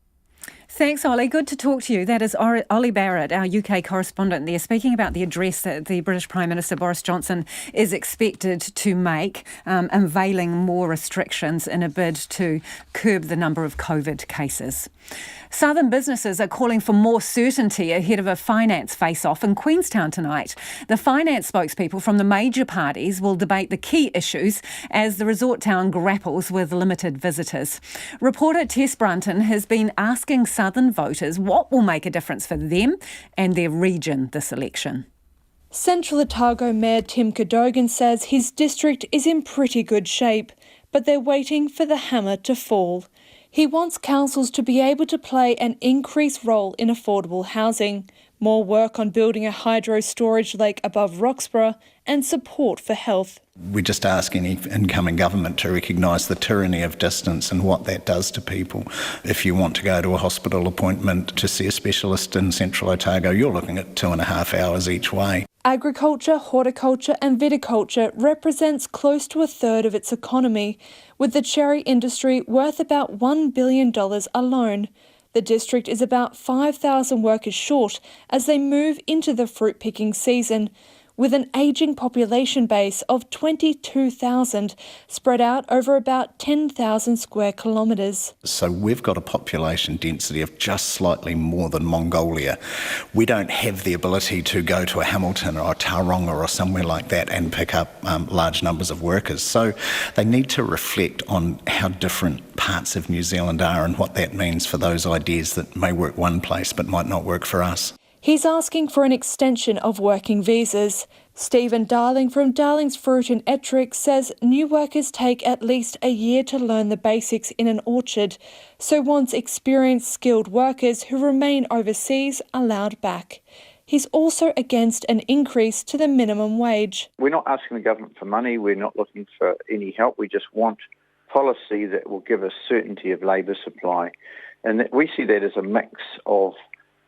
Thanks, Ollie. Good to talk to you. That is Ollie Barrett, our UK correspondent there, speaking about the address that the British Prime Minister Boris Johnson is expected to make, unveiling more restrictions in a bid to curb the number of COVID cases. Southern businesses are calling for more certainty ahead of a finance face-off in Queenstown tonight. The finance spokespeople from the major parties will debate the key issues as the resort town grapples with limited visitors. Reporter Tess Brunton has been asking Southern voters what will make a difference for them and their region this election. Central Otago Mayor Tim Cadogan says his district is in pretty good shape, but they're waiting for the hammer to fall. He wants councils to be able to play an increased role in affordable housing, more work on building a hydro storage lake above Roxburgh, and support for health. We just ask any incoming government to recognise the tyranny of distance and what that does to people. If you want to go to a hospital appointment to see a specialist in Central Otago, you're looking at 2.5 hours each way. Agriculture, horticulture and viticulture represents close to a third of its economy, with the cherry industry worth about $1 billion alone. The district is about 5,000 workers short as they move into the fruit picking season, with an ageing population base of 22,000 spread out over about 10,000 square kilometres. So we've got a population density of just slightly more than Mongolia. We don't have the ability to go to a Hamilton or a Tauranga or somewhere like that and pick up large numbers of workers. So they need to reflect on how different parts of New Zealand are and what that means for those ideas that may work one place but might not work for us. He's asking for an extension of working visas. Stephen Darling from Darling's Fruit in Ettrick says new workers take at least a year to learn the basics in an orchard, so wants experienced skilled workers who remain overseas allowed back. He's also against an increase to the minimum wage. We're not asking the government for money, we're not looking for any help, we just want policy that will give us certainty of labour supply. And we see that as a mix of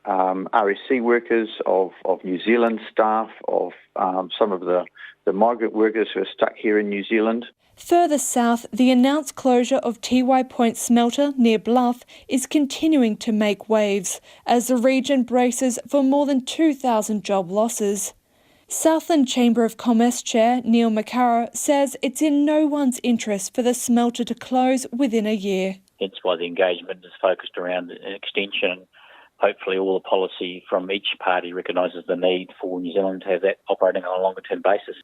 RSC workers, of New Zealand staff, of some of the migrant workers who are stuck here in New Zealand. Further south, the announced closure of Tiwai Point smelter near Bluff is continuing to make waves as the region braces for more than 2,000 job losses. Southland Chamber of Commerce Chair Neil McCarra says it's in no one's interest for the smelter to close within a year. Hence why the engagement is focused around an extension. Hopefully all the policy from each party recognises the need for New Zealand to have that operating on a longer term basis.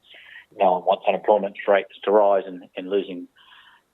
No one wants unemployment rates to rise and losing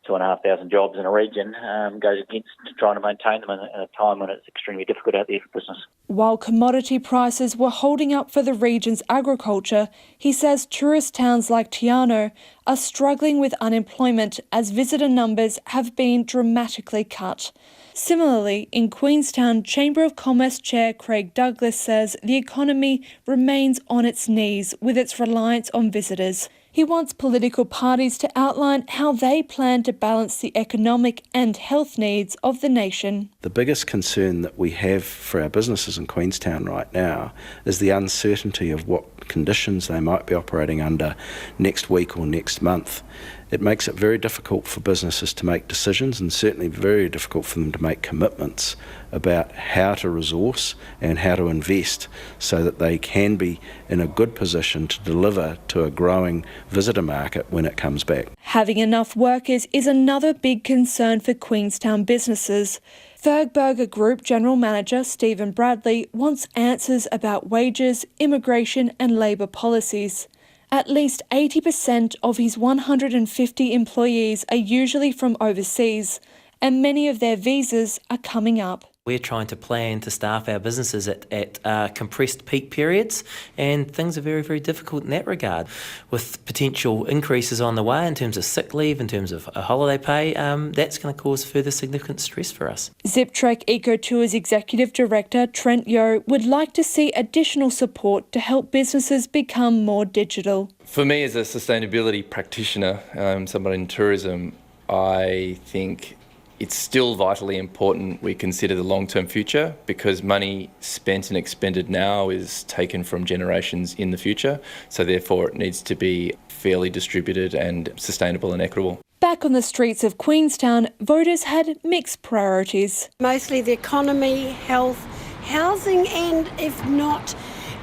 2,500 jobs in a region goes against trying to maintain them in a time when it's extremely difficult out there for business. While commodity prices were holding up for the region's agriculture, he says tourist towns like Tiano are struggling with unemployment as visitor numbers have been dramatically cut. Similarly, in Queenstown, Chamber of Commerce Chair Craig Douglas says the economy remains on its knees with its reliance on visitors. He wants political parties to outline how they plan to balance the economic and health needs of the nation. The biggest concern that we have for our businesses in Queenstown right now is the uncertainty of what conditions they might be operating under next week or next month. It makes it very difficult for businesses to make decisions and certainly very difficult for them to make commitments about how to resource and how to invest so that they can be in a good position to deliver to a growing visitor market when it comes back. Having enough workers is another big concern for Queenstown businesses. Fergburger Group General Manager Stephen Bradley wants answers about wages, immigration and labour policies. At least 80% of his 150 employees are usually from overseas, and many of their visas are coming up. We're trying to plan to staff our businesses at compressed peak periods, and things are very, very difficult in that regard. With potential increases on the way in terms of sick leave, in terms of holiday pay, that's going to cause further significant stress for us. ZipTrek EcoTours Executive Director Trent Yeo would like to see additional support to help businesses become more digital. For me as a sustainability practitioner, somebody in tourism, I think it's still vitally important we consider the long-term future because money spent and expended now is taken from generations in the future. So therefore it needs to be fairly distributed and sustainable and equitable. Back on the streets of Queenstown, voters had mixed priorities. Mostly the economy, health, housing and if not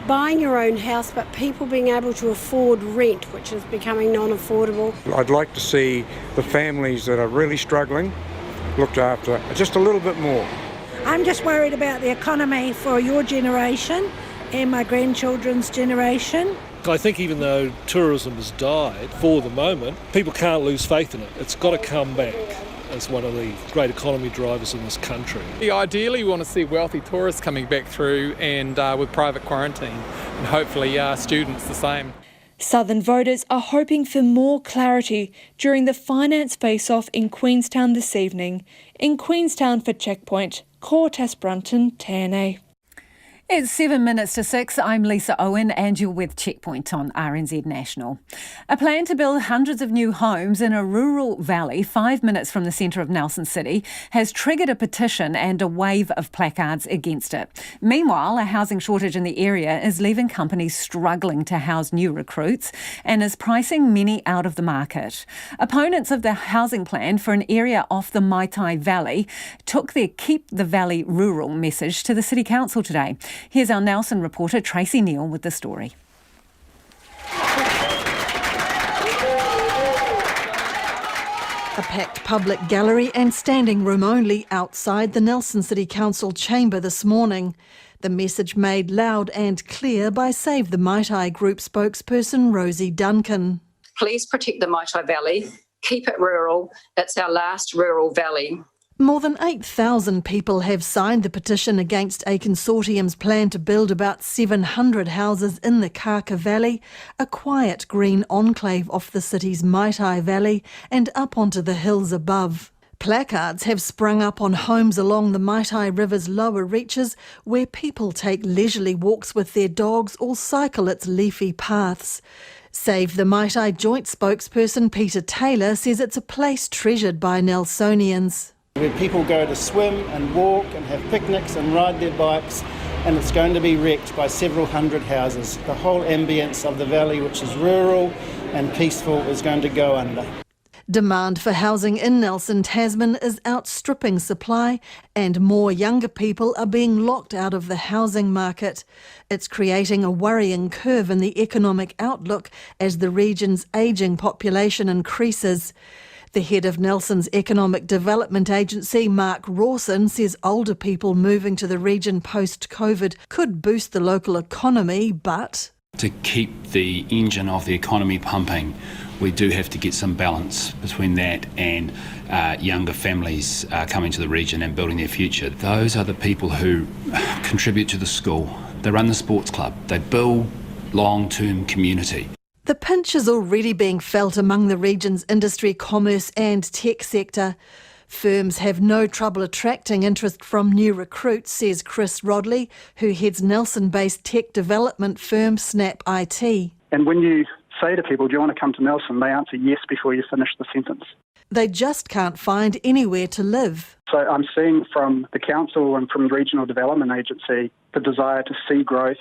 buying your own house, but people being able to afford rent, which is becoming non-affordable. I'd like to see the families that are really struggling looked after just a little bit more. I'm just worried about the economy for your generation and my grandchildren's generation. I think even though tourism has died for the moment, people can't lose faith in it. It's got to come back as one of the great economy drivers in this country. Ideally, we want to see wealthy tourists coming back through and with private quarantine, and hopefully students the same. Southern voters are hoping for more clarity during the finance face-off in Queenstown this evening. In Queenstown for Checkpoint, Cortez Brunton, TNA. It's 7 minutes to 6. I'm Lisa Owen and you're with Checkpoint on RNZ National. A plan to build hundreds of new homes in a rural valley 5 minutes from the centre of Nelson City has triggered a petition and a wave of placards against it. Meanwhile, a housing shortage in the area is leaving companies struggling to house new recruits and is pricing many out of the market. Opponents of the housing plan for an area off the Maitai Valley took their Keep the Valley Rural message to the City Council today. Here's our Nelson reporter Tracy Neal with the story. A packed public gallery and standing room only outside the Nelson City Council chamber this morning. The message made loud and clear by Save the Maitai Group spokesperson Rosie Duncan. Please protect the Maitai Valley, keep it rural, it's our last rural valley. More than 8,000 people have signed the petition against a consortium's plan to build about 700 houses in the Kaka Valley, a quiet green enclave off the city's Maitai Valley and up onto the hills above. Placards have sprung up on homes along the Maitai River's lower reaches where people take leisurely walks with their dogs or cycle its leafy paths. Save the Maitai joint spokesperson Peter Taylor says it's a place treasured by Nelsonians. Where people go to swim and walk and have picnics and ride their bikes, and it's going to be wrecked by several hundred houses. The whole ambience of the valley, which is rural and peaceful, is going to go under. Demand for housing in Nelson, Tasman is outstripping supply and more younger people are being locked out of the housing market. It's creating a worrying curve in the economic outlook as the region's ageing population increases. The head of Nelson's Economic Development Agency, Mark Rawson, says older people moving to the region post-COVID could boost the local economy, but to keep the engine of the economy pumping, we do have to get some balance between that and younger families coming to the region and building their future. Those are the people who contribute to the school. They run the sports club. They build long-term community. The pinch is already being felt among the region's industry, commerce and tech sector. Firms have no trouble attracting interest from new recruits, says Chris Rodley, who heads Nelson-based tech development firm Snap IT. And when you say to people, do you want to come to Nelson, they answer yes before you finish the sentence. They just can't find anywhere to live. So I'm seeing from the council and from the Regional Development Agency the desire to see growth,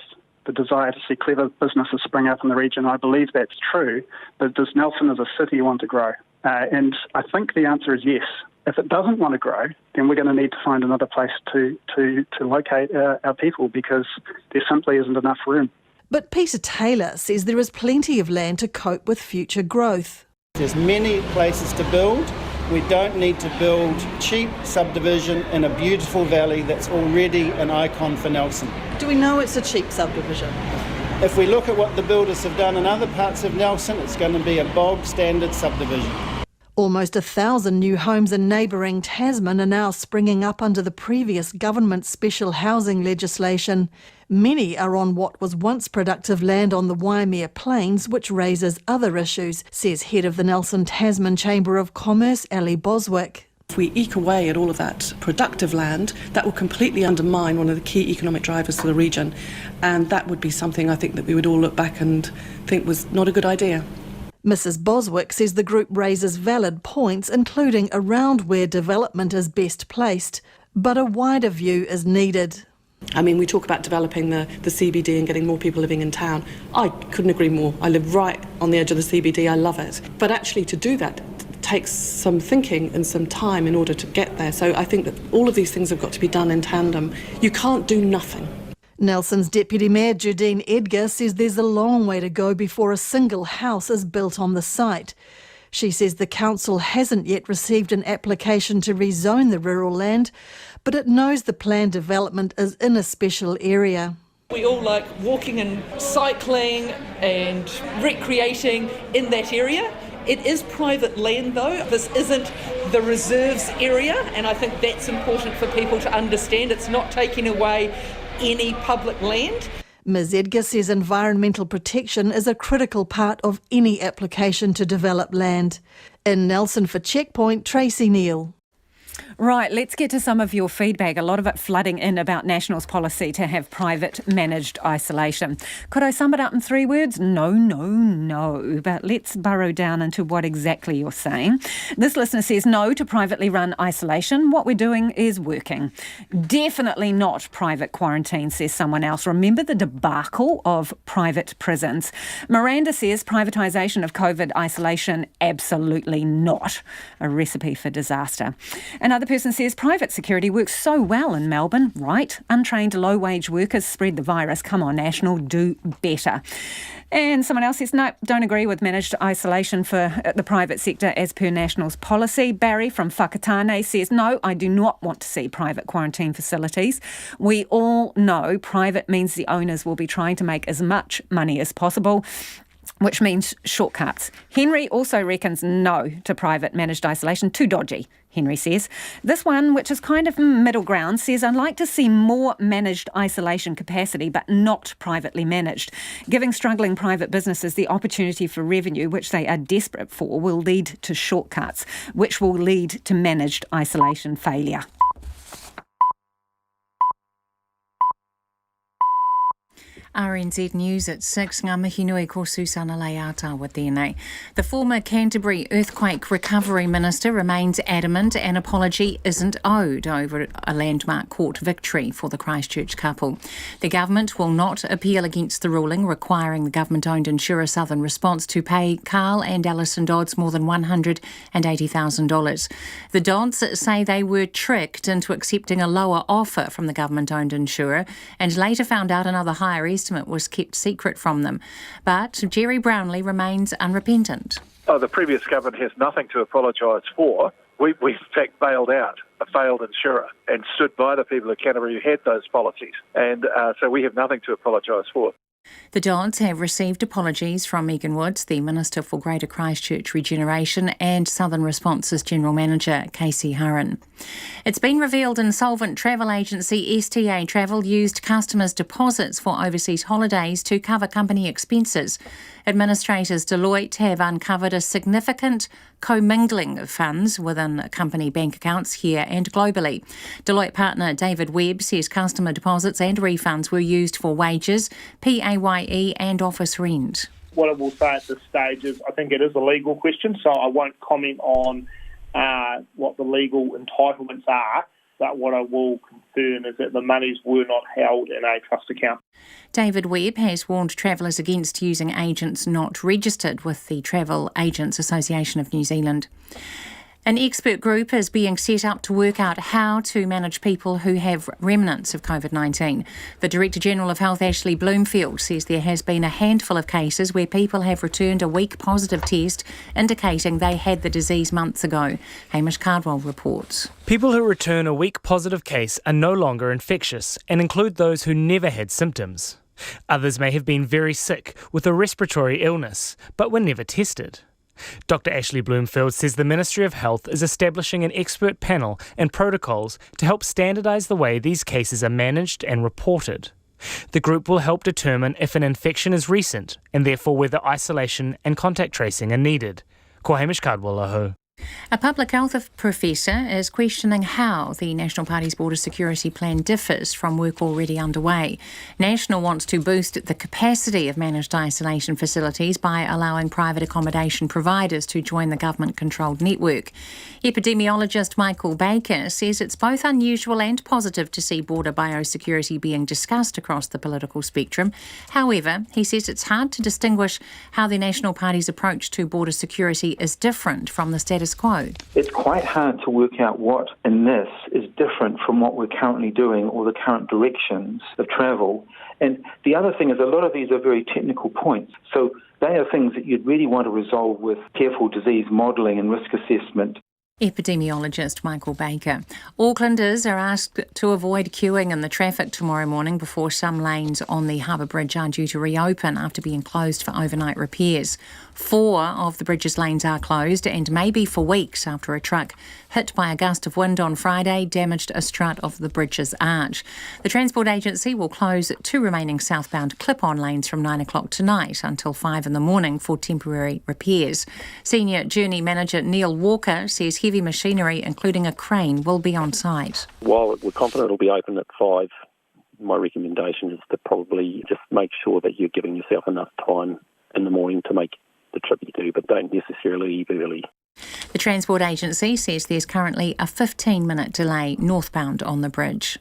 the desire to see clever businesses spring up in the region. I believe that's true, but does Nelson as a city want to grow? And I think the answer is yes. If it doesn't want to grow, then we're going to need to find another place to locate our people because there simply isn't enough room. But Peter Taylor says there is plenty of land to cope with future growth. There's many places to build. We don't need to build cheap subdivision in a beautiful valley that's already an icon for Nelson. Do we know it's a cheap subdivision? If we look at what the builders have done in other parts of Nelson, it's going to be a bog standard subdivision. Almost 1,000 new homes in neighbouring Tasman are now springing up under the previous government's special housing legislation. Many are on what was once productive land on the Waimea Plains, which raises other issues, says head of the Nelson Tasman Chamber of Commerce, Ellie Boswick. If we eke away at all of that productive land, that will completely undermine one of the key economic drivers for the region. And that would be something I think that we would all look back and think was not a good idea. Mrs Boswick says the group raises valid points, including around where development is best placed, but a wider view is needed. I mean, we talk about developing the CBD and getting more people living in town. I couldn't agree more. I live right on the edge of the CBD. I love it. But actually to do that takes some thinking and some time in order to get there. So I think that all of these things have got to be done in tandem. You can't do nothing. Nelson's Deputy Mayor Judine Edgar says there's a long way to go before a single house is built on the site. She says the council hasn't yet received an application to rezone the rural land, but it knows the planned development is in a special area. We all like walking and cycling and recreating in that area. It is private land though. This isn't the reserves area, and I think that's important for people to understand. It's not taking away any public land. Ms Edgar says environmental protection is a critical part of any application to develop land. In Nelson for Checkpoint, Tracy Neal. Right, let's get to some of your feedback, a lot of it flooding in about National's policy to have private managed isolation. Could I sum it up in 3 words? No. But let's burrow down into what exactly you're saying. This listener says no to privately run isolation. What we're doing is working. Definitely not private quarantine, says someone else. Remember the debacle of private prisons. Miranda says privatisation of COVID isolation, absolutely not. A recipe for disaster. Another person says private security works so well in Melbourne. Right, untrained low-wage workers spread the virus. Come on, National, do better. And someone else says, no, don't agree with managed isolation for the private sector as per National's policy. Barry from Whakatane says, no, I do not want to see private quarantine facilities. We all know private means the owners will be trying to make as much money as possible, which means shortcuts. Henry also reckons no to private managed isolation. Too dodgy, Henry says. This one, which is kind of middle ground, says, I'd like to see more managed isolation capacity, but not privately managed. Giving struggling private businesses the opportunity for revenue, which they are desperate for, will lead to shortcuts, which will lead to managed isolation failure. RNZ News at 6, ngā mihi nui ko Susana Leata tēnei. The former Canterbury Earthquake Recovery Minister remains adamant an apology isn't owed over a landmark court victory for the Christchurch couple. The government will not appeal against the ruling requiring the government-owned insurer Southern Response to pay Carl and Alison Dodds more than $180,000. The Dodds say they were tricked into accepting a lower offer from the government-owned insurer and later found out another higher estimate was kept secret from them. But Jerry Brownlee remains unrepentant. The previous government has nothing to apologise for. We in fact bailed out a failed insurer and stood by the people of Canterbury who had those policies. And so we have nothing to apologise for. The Dodds have received apologies from Megan Woods, the Minister for Greater Christchurch Regeneration, and Southern Response's General Manager, Casey Hurren. It's been revealed insolvent travel agency STA Travel used customers' deposits for overseas holidays to cover company expenses. Administrators Deloitte have uncovered a significant commingling of funds within company bank accounts here and globally. Deloitte partner David Webb says customer deposits and refunds were used for wages, PAYE and office rent. What I will say at this stage is I think it is a legal question, so I won't comment on what the legal entitlements are, but what I will confirm is that the monies were not held in a trust account. David Webb has warned travellers against using agents not registered with the Travel Agents Association of New Zealand. An expert group is being set up to work out how to manage people who have remnants of COVID-19. The Director General of Health, Ashley Bloomfield, says there has been a handful of cases where people have returned a weak positive test indicating they had the disease months ago. Hamish Cardwell reports. People who return a weak positive case are no longer infectious and include those who never had symptoms. Others may have been very sick with a respiratory illness but were never tested. Dr. Ashley Bloomfield says the Ministry of Health is establishing an expert panel and protocols to help standardise the way these cases are managed and reported. The group will help determine if an infection is recent and therefore whether isolation and contact tracing are needed. Ko Hamish Cardwell aho. A public health professor is questioning how the National Party's border security plan differs from work already underway. National wants to boost the capacity of managed isolation facilities by allowing private accommodation providers to join the government-controlled network. Epidemiologist Michael Baker says it's both unusual and positive to see border biosecurity being discussed across the political spectrum. However, he says it's hard to distinguish how the National Party's approach to border security is different from the status quo. It's quite hard to work out what in this is different from what we're currently doing or the current directions of travel. And the other thing is a lot of these are very technical points. So they are things that you'd really want to resolve with careful disease modelling and risk assessment. Epidemiologist Michael Baker. Aucklanders are asked to avoid queuing in the traffic tomorrow morning before some lanes on the Harbour Bridge are due to reopen after being closed for overnight repairs. 4 of the bridge's lanes are closed and may be for weeks after a truck hit by a gust of wind on Friday damaged a strut of the bridge's arch. The Transport Agency will close 2 remaining southbound clip-on lanes from 9 o'clock tonight until 5 in the morning for temporary repairs. Senior Journey Manager Neil Walker says heavy machinery, including a crane, will be on site. While we're confident it'll be open at 5, my recommendation is to probably just make sure that you're giving yourself enough time in the morning to make the trip you do, but don't necessarily leave early. The Transport Agency says there's currently a 15-minute delay northbound on the bridge.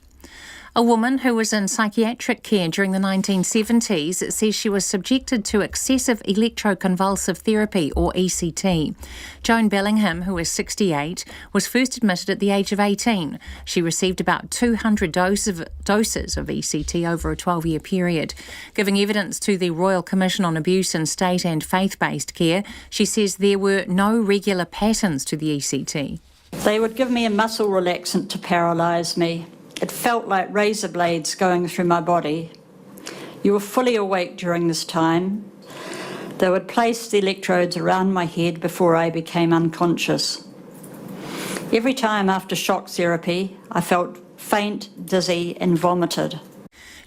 A woman who was in psychiatric care during the 1970s says she was subjected to excessive electroconvulsive therapy, or ECT. Joan Bellingham, who is 68, was first admitted at the age of 18. She received about 200 doses of ECT over a 12-year period. Giving evidence to the Royal Commission on Abuse in State and Faith-Based Care, she says there were no regular patterns to the ECT. They would give me a muscle relaxant to paralyse me. It felt like razor blades going through my body. You were fully awake during this time. They would place the electrodes around my head before I became unconscious. Every time after shock therapy, I felt faint, dizzy and vomited.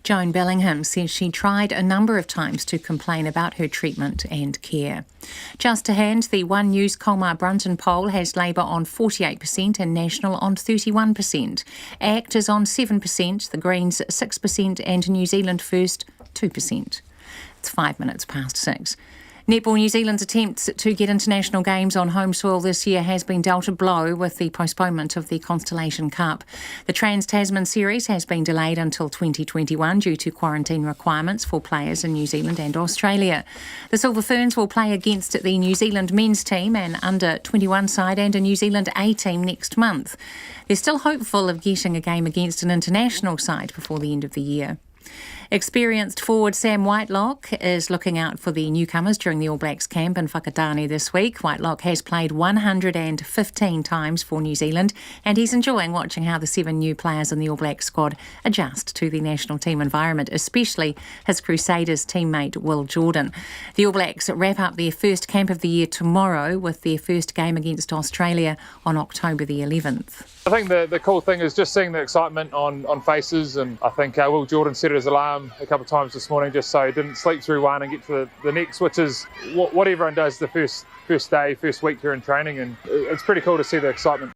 Joan Bellingham says she tried a number of times to complain about her treatment and care. Just to hand, the One News Colmar Brunton poll has Labour on 48% and National on 31%. ACT is on 7%, the Greens 6% and New Zealand First 2%. It's 5 minutes past 6. Netball New Zealand's attempts to get international games on home soil this year has been dealt a blow with the postponement of the Constellation Cup. The Trans-Tasman Series has been delayed until 2021 due to quarantine requirements for players in New Zealand and Australia. The Silver Ferns will play against the New Zealand men's team, an under-21 side and a New Zealand A team next month. They're still hopeful of getting a game against an international side before the end of the year. Experienced forward Sam Whitelock is looking out for the newcomers during the All Blacks camp in Whakatane this week. Whitelock has played 115 times for New Zealand and he's enjoying watching how the 7 new players in the All Blacks squad adjust to the national team environment, especially his Crusaders teammate Will Jordan. The All Blacks wrap up their first camp of the year tomorrow with their first game against Australia on October the 11th. I think the cool thing is just seeing the excitement on faces, and I think Will Jordan set his alarm a couple of times this morning just so he didn't sleep through one and get to the next, which is what everyone does the first week here in training, and it's pretty cool to see the excitement.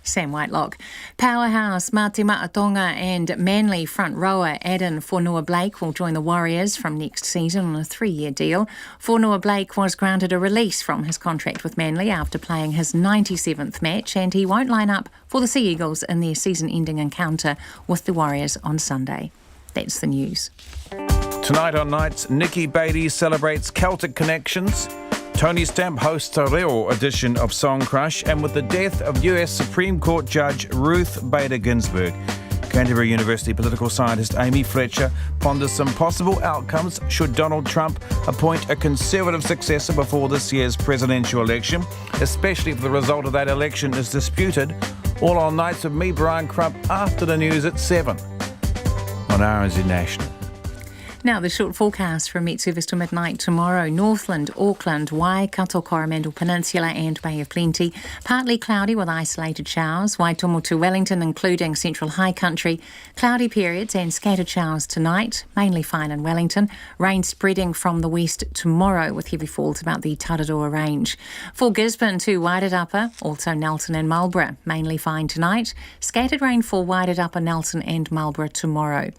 Sam Whitelock. Powerhouse Mate Maatonga and Manly front rower Aden Fonua-Blake will join the Warriors from next season on a 3-year deal. Fonua-Blake was granted a release from his contract with Manly after playing his 97th match, and he won't line up for the Sea Eagles in their season-ending encounter with the Warriors on Sunday. That's the news. Tonight on Nights, Nikki Beatty celebrates Celtic connections. Tony Stamp hosts a reo edition of Song Crush, and with the death of US Supreme Court Judge Ruth Bader Ginsburg, Canterbury University political scientist Amy Fletcher ponders some possible outcomes should Donald Trump appoint a Conservative successor before this year's presidential election, especially if the result of that election is disputed. All on Nights with me, Brian Crump, after the news at 7 on RNZ National. Now, the short forecast from Met Service to midnight tomorrow. Northland, Auckland, Waikato, Coromandel Peninsula and Bay of Plenty. Partly cloudy with isolated showers. Waitomo to Wellington, including central high country. Cloudy periods and scattered showers tonight. Mainly fine in Wellington. Rain spreading from the west tomorrow with heavy falls about the Tararoa range. For Gisborne to Wairarapa, also Nelson and Marlborough. Mainly fine tonight. Scattered rain for Wairarapa, Nelson and Marlborough tomorrow.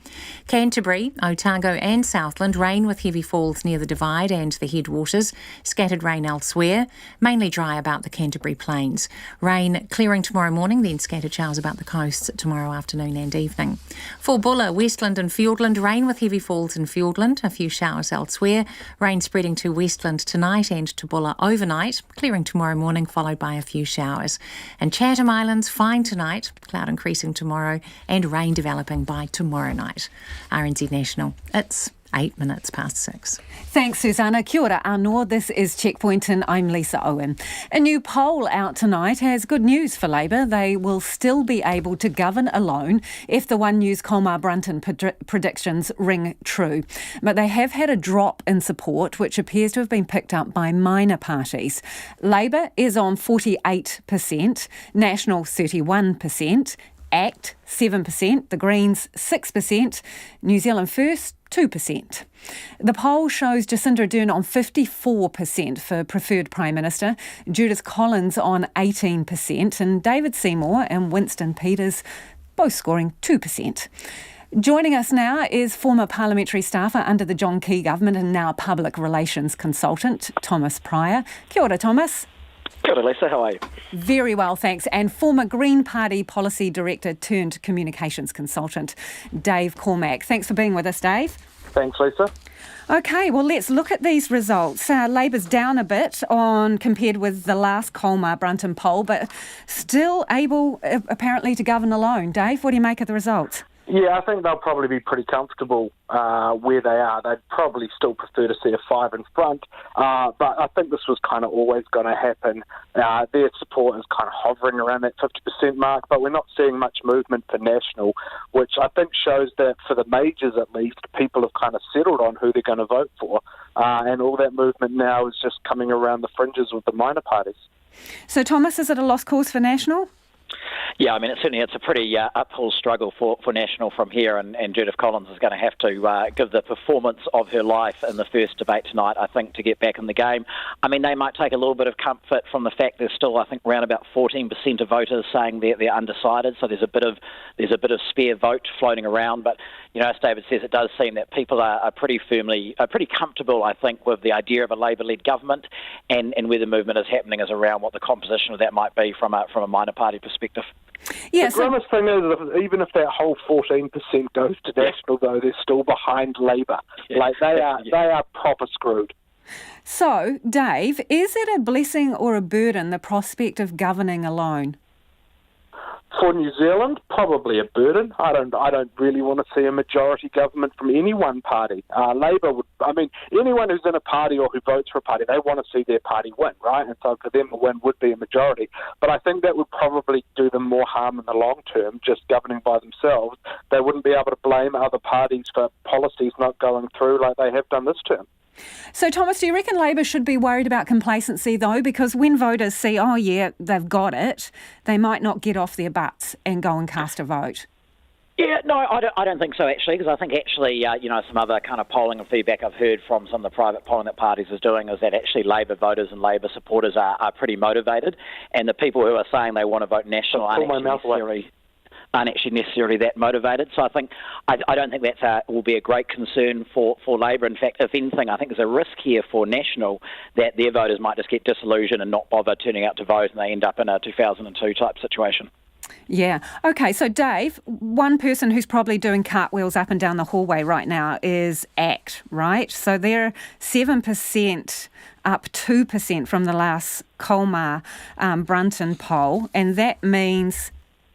Canterbury, Otago and Southland, rain with heavy falls near the Divide and the headwaters. Scattered rain elsewhere. Mainly dry about the Canterbury Plains. Rain clearing tomorrow morning, then scattered showers about the coasts tomorrow afternoon and evening. For Bulla, Westland and Fiordland, rain with heavy falls in Fiordland. A few showers elsewhere. Rain spreading to Westland tonight and to Bulla overnight. Clearing tomorrow morning, followed by a few showers. And Chatham Islands, fine tonight. Cloud increasing tomorrow and rain developing by tomorrow night. RNZ National. It's 8 minutes past 6. Thanks, Susanna. Kia ora anō. This is Checkpoint and I'm Lisa Owen. A new poll out tonight has good news for Labour. They will still be able to govern alone if the One News Colmar Brunton predictions ring true. But they have had a drop in support, which appears to have been picked up by minor parties. Labour is on 48%, National 31%, ACT 7%, the Greens 6%, New Zealand First 2%. The poll shows Jacinda Ardern on 54% for preferred Prime Minister, Judith Collins on 18%, and David Seymour and Winston Peters both scoring 2%. Joining us now is former parliamentary staffer under the John Key government and now public relations consultant, Thomas Pryor. Kia ora, Thomas. Kia ora, Lisa. How are you? Very well, thanks. And former Green Party policy director turned communications consultant, Dave Cormack. Thanks for being with us, Dave. Thanks, Lisa. OK, well, let's look at these results. Labor's down a bit compared with the last Colmar-Brunton poll, but still able, apparently, to govern alone. Dave, what do you make of the results? Yeah, I think they'll probably be pretty comfortable where they are. They'd probably still prefer to see a 5 in front, but I think this was kind of always going to happen. Their support is kind of hovering around that 50% mark, but we're not seeing much movement for National, which I think shows that for the majors at least, people have kind of settled on who they're going to vote for, and all that movement now is just coming around the fringes with the minor parties. So, Thomas, is it a lost cause for National? Yeah, I mean, it's a pretty uphill struggle for National from here, and Judith Collins is going to have to give the performance of her life in the first debate tonight, I think, to get back in the game. I mean, they might take a little bit of comfort from the fact there's still, I think, around about 14% of voters saying they're undecided, so there's a bit of spare vote floating around. But, you know, as David says, it does seem that people are pretty comfortable, I think, with the idea of a Labour-led government, and where the movement is happening is around what the composition of that might be from a minor party perspective. Yeah, the grimmest thing is, even if that whole 14% goes to National, though, they're still behind Labour. Like, they are proper screwed. So, Dave, is it a blessing or a burden, the prospect of governing alone? For New Zealand, probably a burden. I don't really want to see a majority government from any one party. Labour would, I mean, anyone who's in a party or who votes for a party, they want to see their party win, right? And so for them, a win would be a majority. But I think that would probably do them more harm in the long term, just governing by themselves. They wouldn't be able to blame other parties for policies not going through like they have done this term. So, Thomas, do you reckon Labour should be worried about complacency, though? Because when voters see, oh, yeah, they've got it, they might not get off their butts and go and cast a vote. Yeah, no, I don't think so, actually, because I think actually, some other kind of polling and feedback I've heard from some of the private polling that parties is doing is that actually Labour voters and Labour supporters are pretty motivated, and the people who are saying they want to vote National aren't actually necessarily that motivated. So I don't think that will be a great concern for Labour. In fact, if anything, I think there's a risk here for National that their voters might just get disillusioned and not bother turning out to vote, and they end up in a 2002 type situation. Yeah. OK, so Dave, one person who's probably doing cartwheels up and down the hallway right now is ACT, right? So they're 7%, up 2% from the last Colmar-Brunton poll, and that means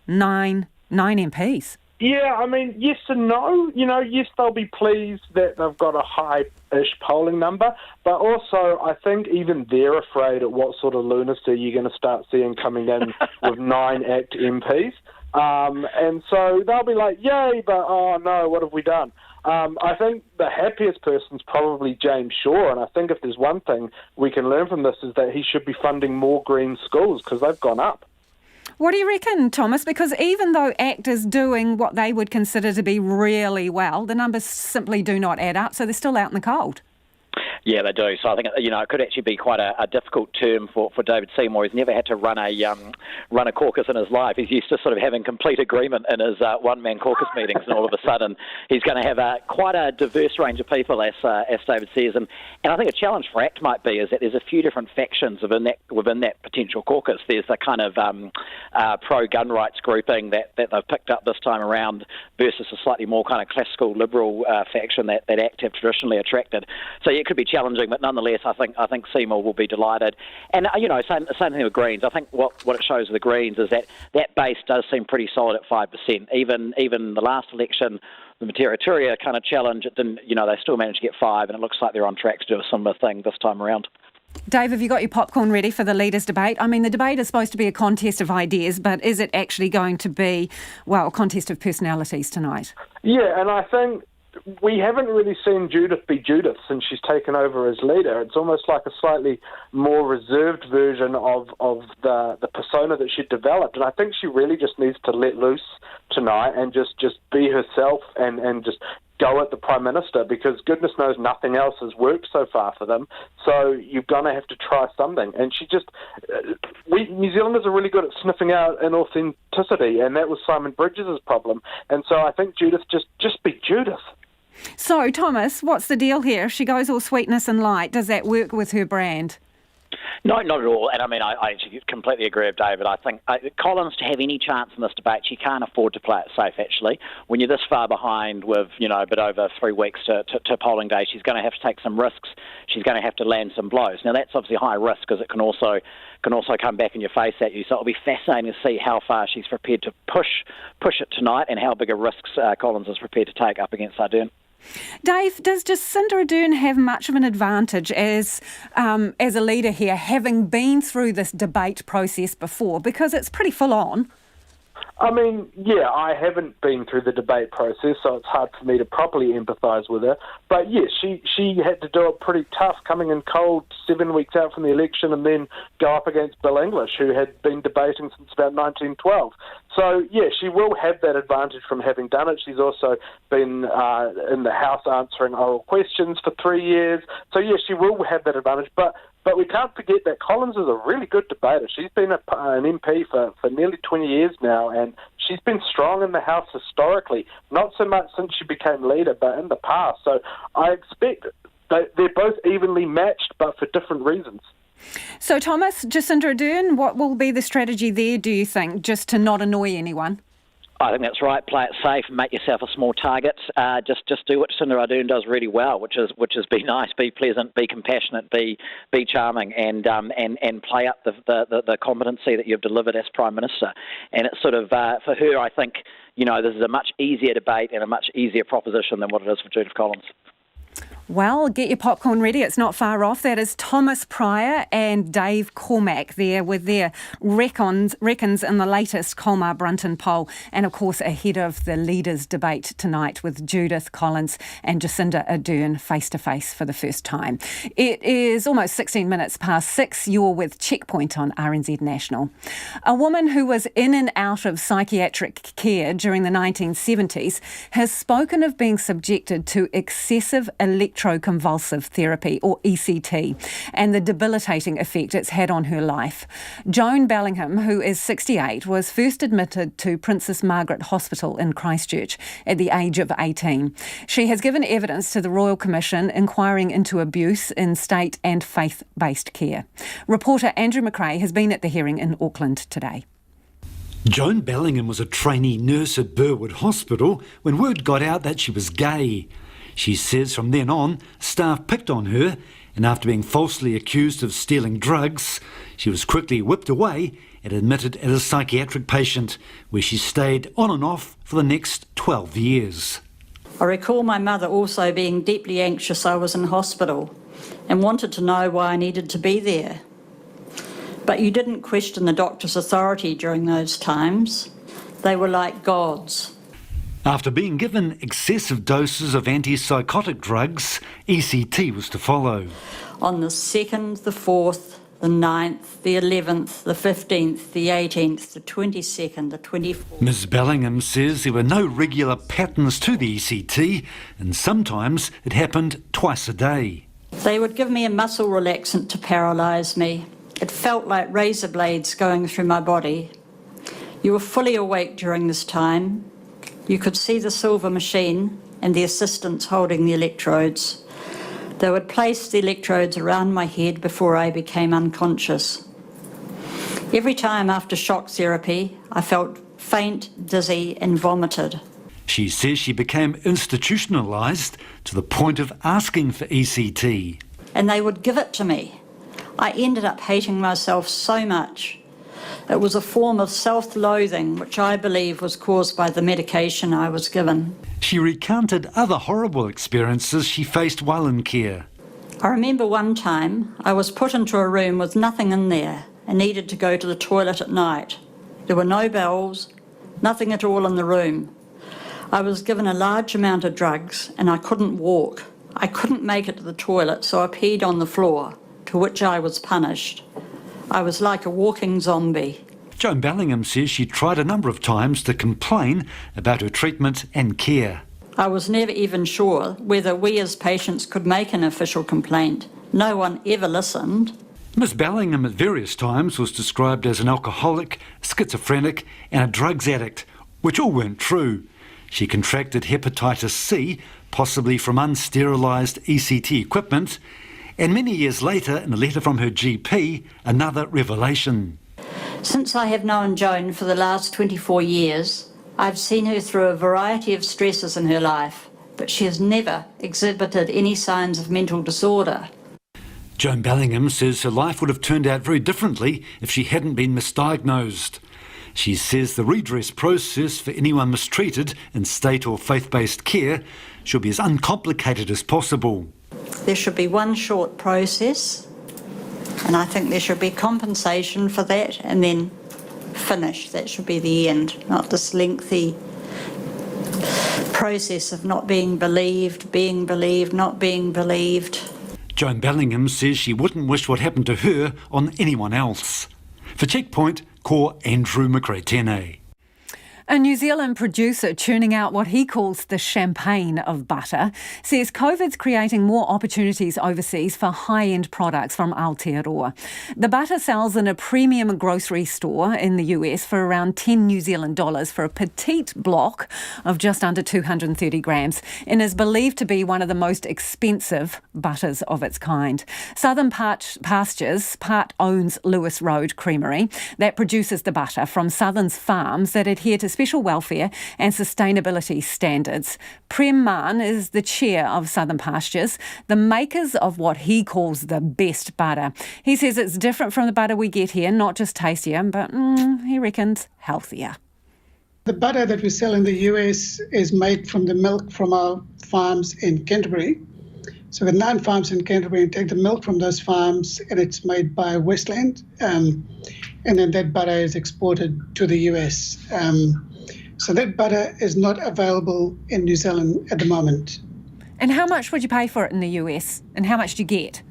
9 MPs. Yeah, I mean, yes and no. You know, yes, they'll be pleased that they've got a high-ish polling number, but also I think even they're afraid at what sort of lunacy you're going to start seeing coming in with 9 ACT MPs. And so they'll be like, yay, but oh no, what have we done? I think the happiest person's probably James Shaw, and I think if there's one thing we can learn from this is that he should be funding more green schools because they've gone up. What do you reckon, Thomas? Because even though ACT is doing what they would consider to be really well, the numbers simply do not add up, so they're still out in the cold. Yeah, they do. So I think, it could actually be quite a difficult term for David Seymour. He's never had to run a caucus in his life. He's used to sort of having complete agreement in his one-man caucus meetings, and all of a sudden he's going to have quite a diverse range of people, as David says. And I think a challenge for ACT might be is that there's a few different factions within that potential caucus. There's the kind of pro-gun rights grouping that they've picked up this time around versus a slightly more kind of classical liberal faction that ACT have traditionally attracted. So yeah, it could be challenging, but nonetheless, I think Seymour will be delighted. And same thing with Greens. I think what it shows with the Greens is that base does seem pretty solid at 5%. Even the last election, the Materia kind of challenge, it didn't. They still managed to get 5, and it looks like they're on track to do a similar thing this time around. Dave, have you got your popcorn ready for the leaders' debate? I mean, the debate is supposed to be a contest of ideas, but is it actually going to be, a contest of personalities tonight? Yeah, and I think we haven't really seen Judith be Judith since she's taken over as leader. It's almost like a slightly more reserved version of the persona that she developed. And I think she really just needs to let loose tonight and just be herself and just go at the Prime Minister, because goodness knows nothing else has worked so far for them. So you're going to have to try something. And she just... New Zealanders are really good at sniffing out inauthenticity, and that was Simon Bridges' problem. And so I think Judith just be Judith. So, Thomas, what's the deal here? If she goes all sweetness and light, does that work with her brand? No, not at all. And I mean, I actually completely agree with David. I think Collins, to have any chance in this debate, she can't afford to play it safe, actually. When you're this far behind with, a bit over 3 weeks to polling day, she's going to have to take some risks. She's going to have to land some blows. Now, that's obviously high risk because it can also come back in your face at you. So it'll be fascinating to see how far she's prepared to push it tonight and how big a risks Collins is prepared to take up against Ardern. Dave, does Jacinda Ardern have much of an advantage as a leader here, having been through this debate process before? Because it's pretty full on. I mean, yeah, I haven't been through the debate process, so it's hard for me to properly empathise with her. But yes, she had to do it pretty tough, coming in cold 7 weeks out from the election and then go up against Bill English, who had been debating since about 1912. So, yeah, she will have that advantage from having done it. She's also been in the House answering oral questions for 3 years. So, yeah, she will have that advantage. But we can't forget that Collins is a really good debater. She's been an MP for nearly 20 years now, and she's been strong in the House historically, not so much since she became leader, but in the past. So I expect that they're both evenly matched, but for different reasons. So, Thomas, Jacinda Ardern, what will be the strategy there, do you think, just to not annoy anyone? I think that's right. Play it safe, make yourself a small target. Just do what Jacinda Ardern does really well, which is be nice, be pleasant, be compassionate, be charming, and play up the competency that you've delivered as Prime Minister. And it's sort of for her, I think, this is a much easier debate and a much easier proposition than what it is for Judith Collins. Well, get your popcorn ready. It's not far off. That is Thomas Pryor and Dave Cormack there with their reckons in the latest Colmar Brunton poll. And, of course, ahead of the leaders' debate tonight with Judith Collins and Jacinda Ardern face-to-face for the first time. It is almost 16 minutes past 6. You're with Checkpoint on RNZ National. A woman who was in and out of psychiatric care during the 1970s has spoken of being subjected to excessive electroconvulsive therapy, or ECT, and the debilitating effect it's had on her life. Joan Bellingham, who is 68, was first admitted to Princess Margaret Hospital in Christchurch at the age of 18. She has given evidence to the Royal Commission inquiring into abuse in state and faith-based care. Reporter Andrew McRae has been at the hearing in Auckland today. Joan Bellingham was a trainee nurse at Burwood Hospital when word got out that she was gay. She says from then on, staff picked on her, and after being falsely accused of stealing drugs, she was quickly whipped away and admitted as a psychiatric patient, where she stayed on and off for the next 12 years. I recall my mother also being deeply anxious I was in hospital and wanted to know why I needed to be there. But you didn't question the doctor's authority during those times. They were like gods. After being given excessive doses of antipsychotic drugs, ECT was to follow. On the 2nd, the 4th, the 9th, the 11th, the 15th, the 18th, the 22nd, the 24th. Ms Bellingham says there were no regular patterns to the ECT, and sometimes it happened twice a day. They would give me a muscle relaxant to paralyse me. It felt like razor blades going through my body. You were fully awake during this time. You could see the silver machine and the assistants holding the electrodes. They would place the electrodes around my head before I became unconscious. Every time after shock therapy, I felt faint, dizzy and vomited. She says she became institutionalised to the point of asking for ECT. And they would give it to me. I ended up hating myself so much. It was a form of self-loathing, which I believe was caused by the medication I was given. She recounted other horrible experiences she faced while in care. I remember one time I was put into a room with nothing in there and needed to go to the toilet at night. There were no bells, nothing at all in the room. I was given a large amount of drugs and I couldn't walk. I couldn't make it to the toilet, so I peed on the floor, to which I was punished. I was like a walking zombie. Joan Bellingham says she tried a number of times to complain about her treatment and care. I was never even sure whether we as patients could make an official complaint. No one ever listened. Ms Bellingham at various times was described as an alcoholic, schizophrenic and a drugs addict, which all weren't true. She contracted hepatitis C, possibly from unsterilised ECT equipment, and many years later, in a letter from her GP, another revelation. Since I have known Joan for the last 24 years, I've seen her through a variety of stresses in her life, but she has never exhibited any signs of mental disorder. Joan Bellingham says her life would have turned out very differently if she hadn't been misdiagnosed. She says the redress process for anyone mistreated in state or faith-based care should be as uncomplicated as possible. There should be one short process, and I think there should be compensation for that, and then finish. That should be the end, not this lengthy process of not being believed, not being believed. Joan Bellingham says she wouldn't wish what happened to her on anyone else. For Checkpoint, Ko Andrew McRae-Tene. A New Zealand producer churning out what he calls the champagne of butter says COVID's creating more opportunities overseas for high-end products from Aotearoa. The butter sells in a premium grocery store in the US for around $10 New Zealand dollars for a petite block of just under 230 grams and is believed to be one of the most expensive butters of its kind. Southern Pastures part owns Lewis Road Creamery that produces the butter from Southern's farms that adhere to special welfare and sustainability standards. Prem Mann is the chair of Southern Pastures, the makers of what he calls the best butter. He says it's different from the butter we get here, not just tastier, but he reckons healthier. The butter that we sell in the US is made from the milk from our farms in Canterbury. So we've got 9 farms in Canterbury and take the milk from those farms and it's made by Westland. And then that butter is exported to the US. So that butter is not available in New Zealand at the moment. And how much would you pay for it in the US? And how much do you get?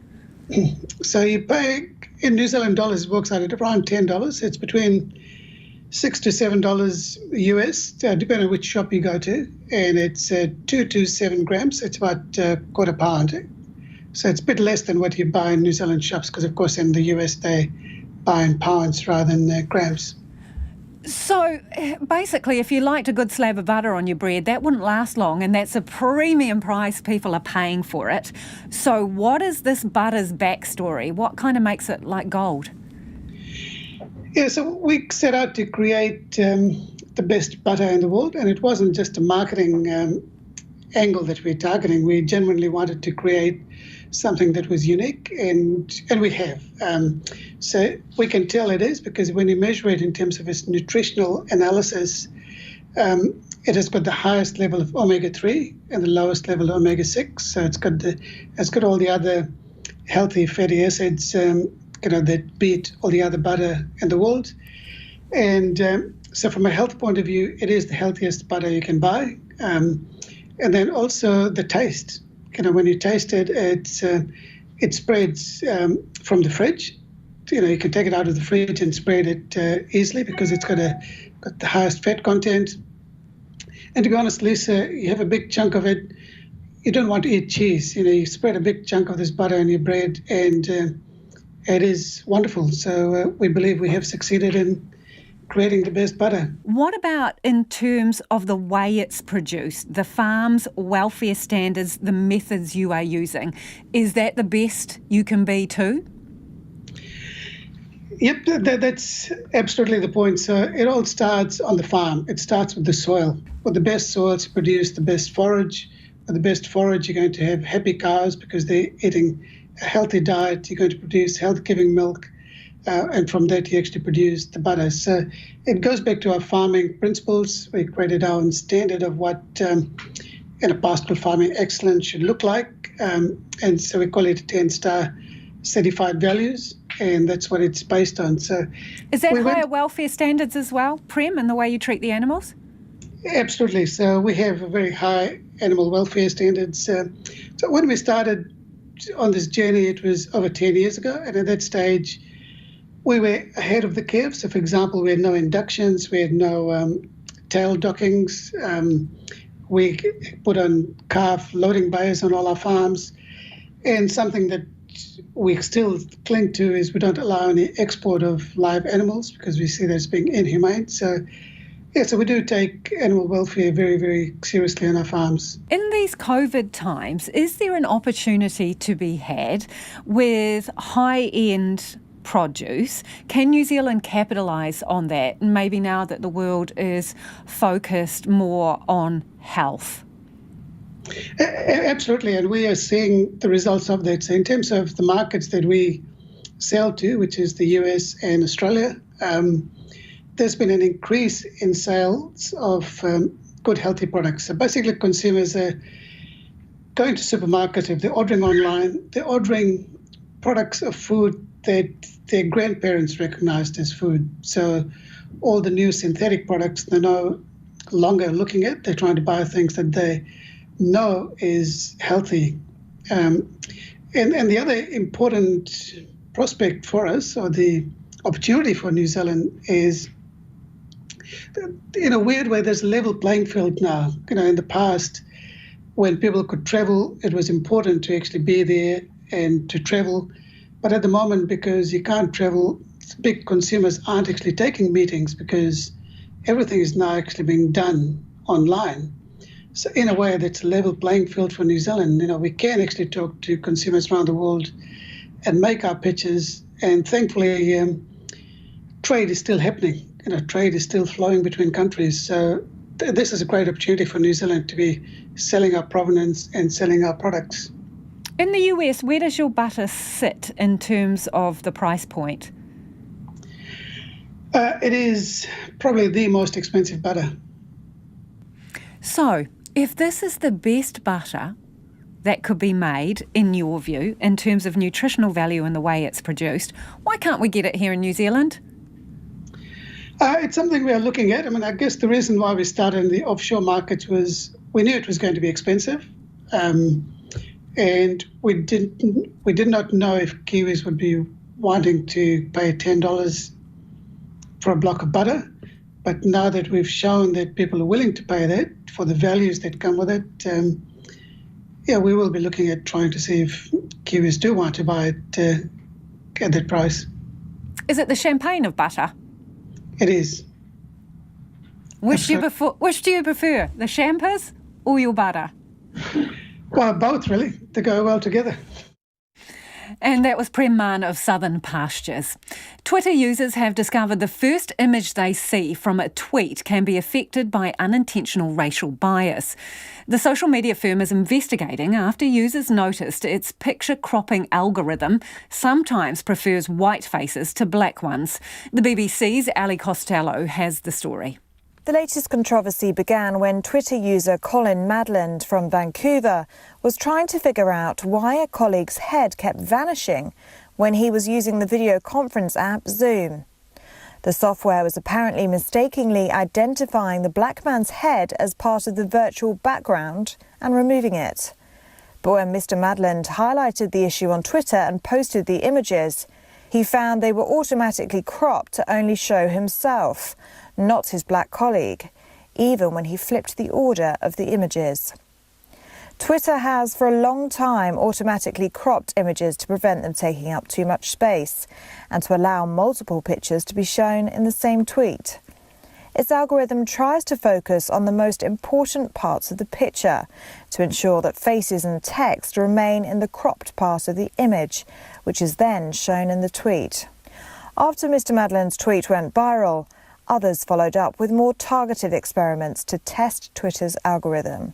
So you pay, in New Zealand dollars, it works out at around $10. It's between $6 to $7 US, depending on which shop you go to. And it's 2 to 7 grams. It's about a quarter pound. So it's a bit less than what you buy in New Zealand shops, because of course in the US they buy in pounds rather than grams. So basically, if you liked a good slab of butter on your bread, that wouldn't last long, and that's a premium price people are paying for it. So what is this butter's backstory? What kind of makes it like gold? Yeah, so we set out to create the best butter in the world, and it wasn't just a marketing angle that we're targeting. We genuinely wanted to create something that was unique, and we have. So we can tell it is, because when you measure it in terms of its nutritional analysis, it has got the highest level of omega-3 and the lowest level of omega-6. So it's got all the other healthy fatty acids that beat all the other butter in the world. And so from a health point of view, it is the healthiest butter you can buy. And then also the taste. When you taste it, it spreads from the fridge. You can take it out of the fridge and spread it easily because it's got the highest fat content. And to be honest, Lisa, you have a big chunk of it. You don't want to eat cheese. You spread a big chunk of this butter on your bread, and it is wonderful. So we believe we have succeeded in creating the best butter. What about in terms of the way it's produced, the farm's welfare standards, the methods you are using? Is that the best you can be too? Yep, that's absolutely the point. So it all starts on the farm. It starts with the soil. With the best soil to produce the best forage. With the best forage, you're going to have happy cows because they're eating a healthy diet. You're going to produce health-giving milk. And from that, you actually produce the butter. So it goes back to our farming principles. We created our own standard of what pastoral farming excellence should look like. And so we call it 10-star certified values, and that's what it's based on. So is that higher welfare standards as well, Prem, in the way you treat the animals? Absolutely. So we have a very high animal welfare standards. So when we started on this journey, it was over 10 years ago. And at that stage, we were ahead of the curve. So, for example, we had no inductions, we had no tail dockings. We put on calf loading bays on all our farms. And something that we still cling to is we don't allow any export of live animals because we see that as being inhumane. So we do take animal welfare very, very seriously on our farms. In these COVID times, is there an opportunity to be had with high-end produce? Can New Zealand capitalise on that, maybe now that the world is focused more on health? Absolutely, and we are seeing the results of that. So in terms of the markets that we sell to, which is the US and Australia, there's been an increase in sales of good, healthy products. So basically, consumers are going to supermarkets. If they're ordering online, they're ordering products of food that their grandparents recognized as food. So all the new synthetic products they're no longer looking at. They're trying to buy things that they know is healthy. And the other important prospect for us, or the opportunity for New Zealand, is in a weird way, there's a level playing field now. In the past, when people could travel, it was important to actually be there and to travel. But at the moment, because you can't travel, big consumers aren't actually taking meetings because everything is now actually being done online. So in a way, that's a level playing field for New Zealand. We can actually talk to consumers around the world and make our pitches. And thankfully, trade is still happening. Trade is still flowing between countries. So this is a great opportunity for New Zealand to be selling our provenance and selling our products. In the US, where does your butter sit in terms of the price point? It is probably the most expensive butter. So, if this is the best butter that could be made, in your view, in terms of nutritional value and the way it's produced, why can't we get it here in New Zealand? It's something we are looking at. I guess the reason why we started in the offshore markets was we knew it was going to be expensive. And we did not know if Kiwis would be wanting to pay $10 for a block of butter. But now that we've shown that people are willing to pay that for the values that come with it, we will be looking at trying to see if Kiwis do want to buy it at that price. Is it the champagne of butter? It is. Which do you prefer, the champers or your butter? Well, both really. They go well together. And that was Prem Mann of Southern Pastures. Twitter users have discovered the first image they see from a tweet can be affected by unintentional racial bias. The social media firm is investigating after users noticed its picture cropping algorithm sometimes prefers white faces to black ones. The BBC's Ali Costello has the story. The latest controversy began when Twitter user Colin Madland from Vancouver was trying to figure out why a colleague's head kept vanishing when he was using the video conference app Zoom. The software was apparently mistakenly identifying the black man's head as part of the virtual background and removing it. But when Mr. Madland highlighted the issue on Twitter and posted the images, he found they were automatically cropped to only show himself, not his black colleague, even when he flipped the order of the images. Twitter has for a long time automatically cropped images to prevent them taking up too much space and to allow multiple pictures to be shown in the same tweet. Its algorithm tries to focus on the most important parts of the picture to ensure that faces and text remain in the cropped part of the image, which is then shown in the tweet. After Mr. Madland's tweet went viral, others followed up with more targeted experiments to test Twitter's algorithm.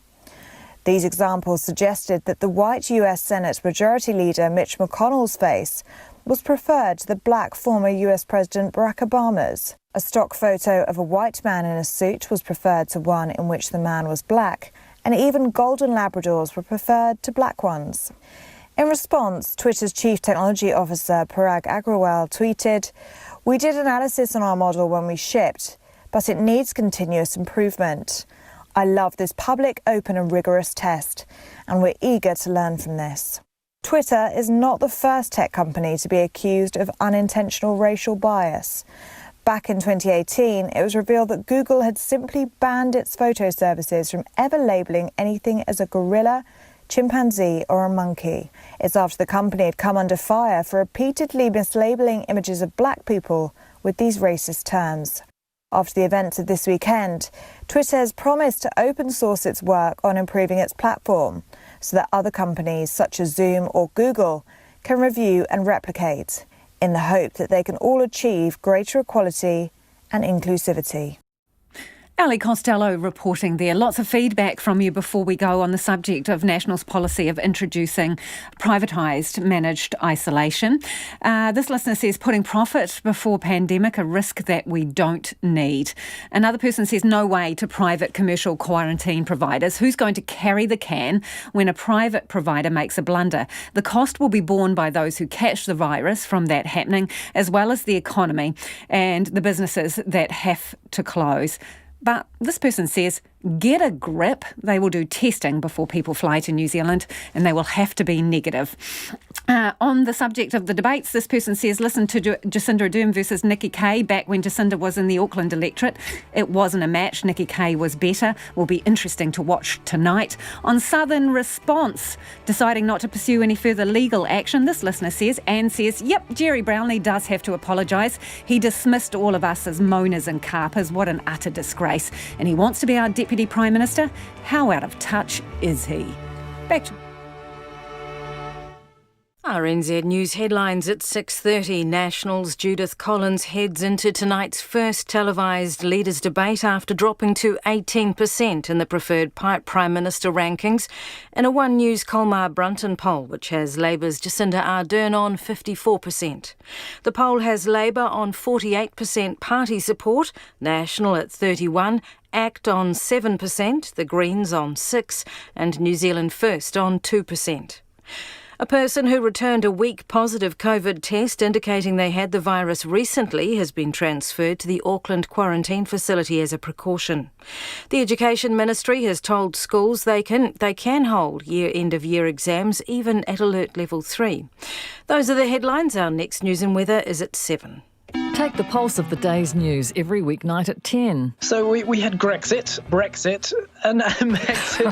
These examples suggested that the white US Senate Majority Leader Mitch McConnell's face was preferred to the black former US President Barack Obama's. A stock photo of a white man in a suit was preferred to one in which the man was black, and even golden Labradors were preferred to black ones. In response, Twitter's Chief Technology Officer Parag Agrawal tweeted, "We did analysis on our model when we shipped, but it needs continuous improvement. I love this public, open and rigorous test, and we're eager to learn from this. Twitter is not the first tech company to be accused of unintentional racial bias. Back in 2018, it was revealed that Google had simply banned its photo services from ever labelling anything as a gorilla, chimpanzee or a monkey. It's after the company had come under fire for repeatedly mislabelling images of black people with these racist terms. After the events of this weekend, Twitter has promised to open source its work on improving its platform so that other companies such as Zoom or Google can review and replicate, in the hope that they can all achieve greater equality and inclusivity. Ali Costello reporting there. Lots of feedback from you before we go on the subject of National's policy of introducing privatised managed isolation. This listener says, putting profit before pandemic, a risk that we don't need. Another person says, no way to private commercial quarantine providers. Who's going to carry the can when a private provider makes a blunder? The cost will be borne by those who catch the virus from that happening, as well as the economy and the businesses that have to close. But this person says, get a grip. They will do testing before people fly to New Zealand, and they will have to be negative. On the subject of the debates, this person says, listen to Jacinda Ardern versus Nikki Kaye back when Jacinda was in the Auckland electorate. It wasn't a match. Nikki Kaye was better. Will be interesting to watch tonight. On Southern Response, deciding not to pursue any further legal action, this listener says, Anne says, yep, Jerry Brownlee does have to apologise. He dismissed all of us as moaners and carpers. What an utter disgrace. And he wants to be our Deputy Prime Minister. How out of touch is he? Back to RNZ News headlines at 6:30. National's Judith Collins heads into tonight's first televised leaders' debate after dropping to 18% in the preferred Prime Minister rankings in a One News Colmar Brunton poll, which has Labour's Jacinda Ardern on 54%. The poll has Labour on 48% party support, National at 31%, ACT on 7%, the Greens on 6%, and New Zealand First on 2%. A person who returned a weak positive COVID test indicating they had the virus recently has been transferred to the Auckland quarantine facility as a precaution. The Education Ministry has told schools they can hold end-of-year exams even at alert level 3. Those are the headlines. Our next news and weather is at 7. Take the pulse of the day's news every weeknight at 10. So we had Brexit, and Maxit.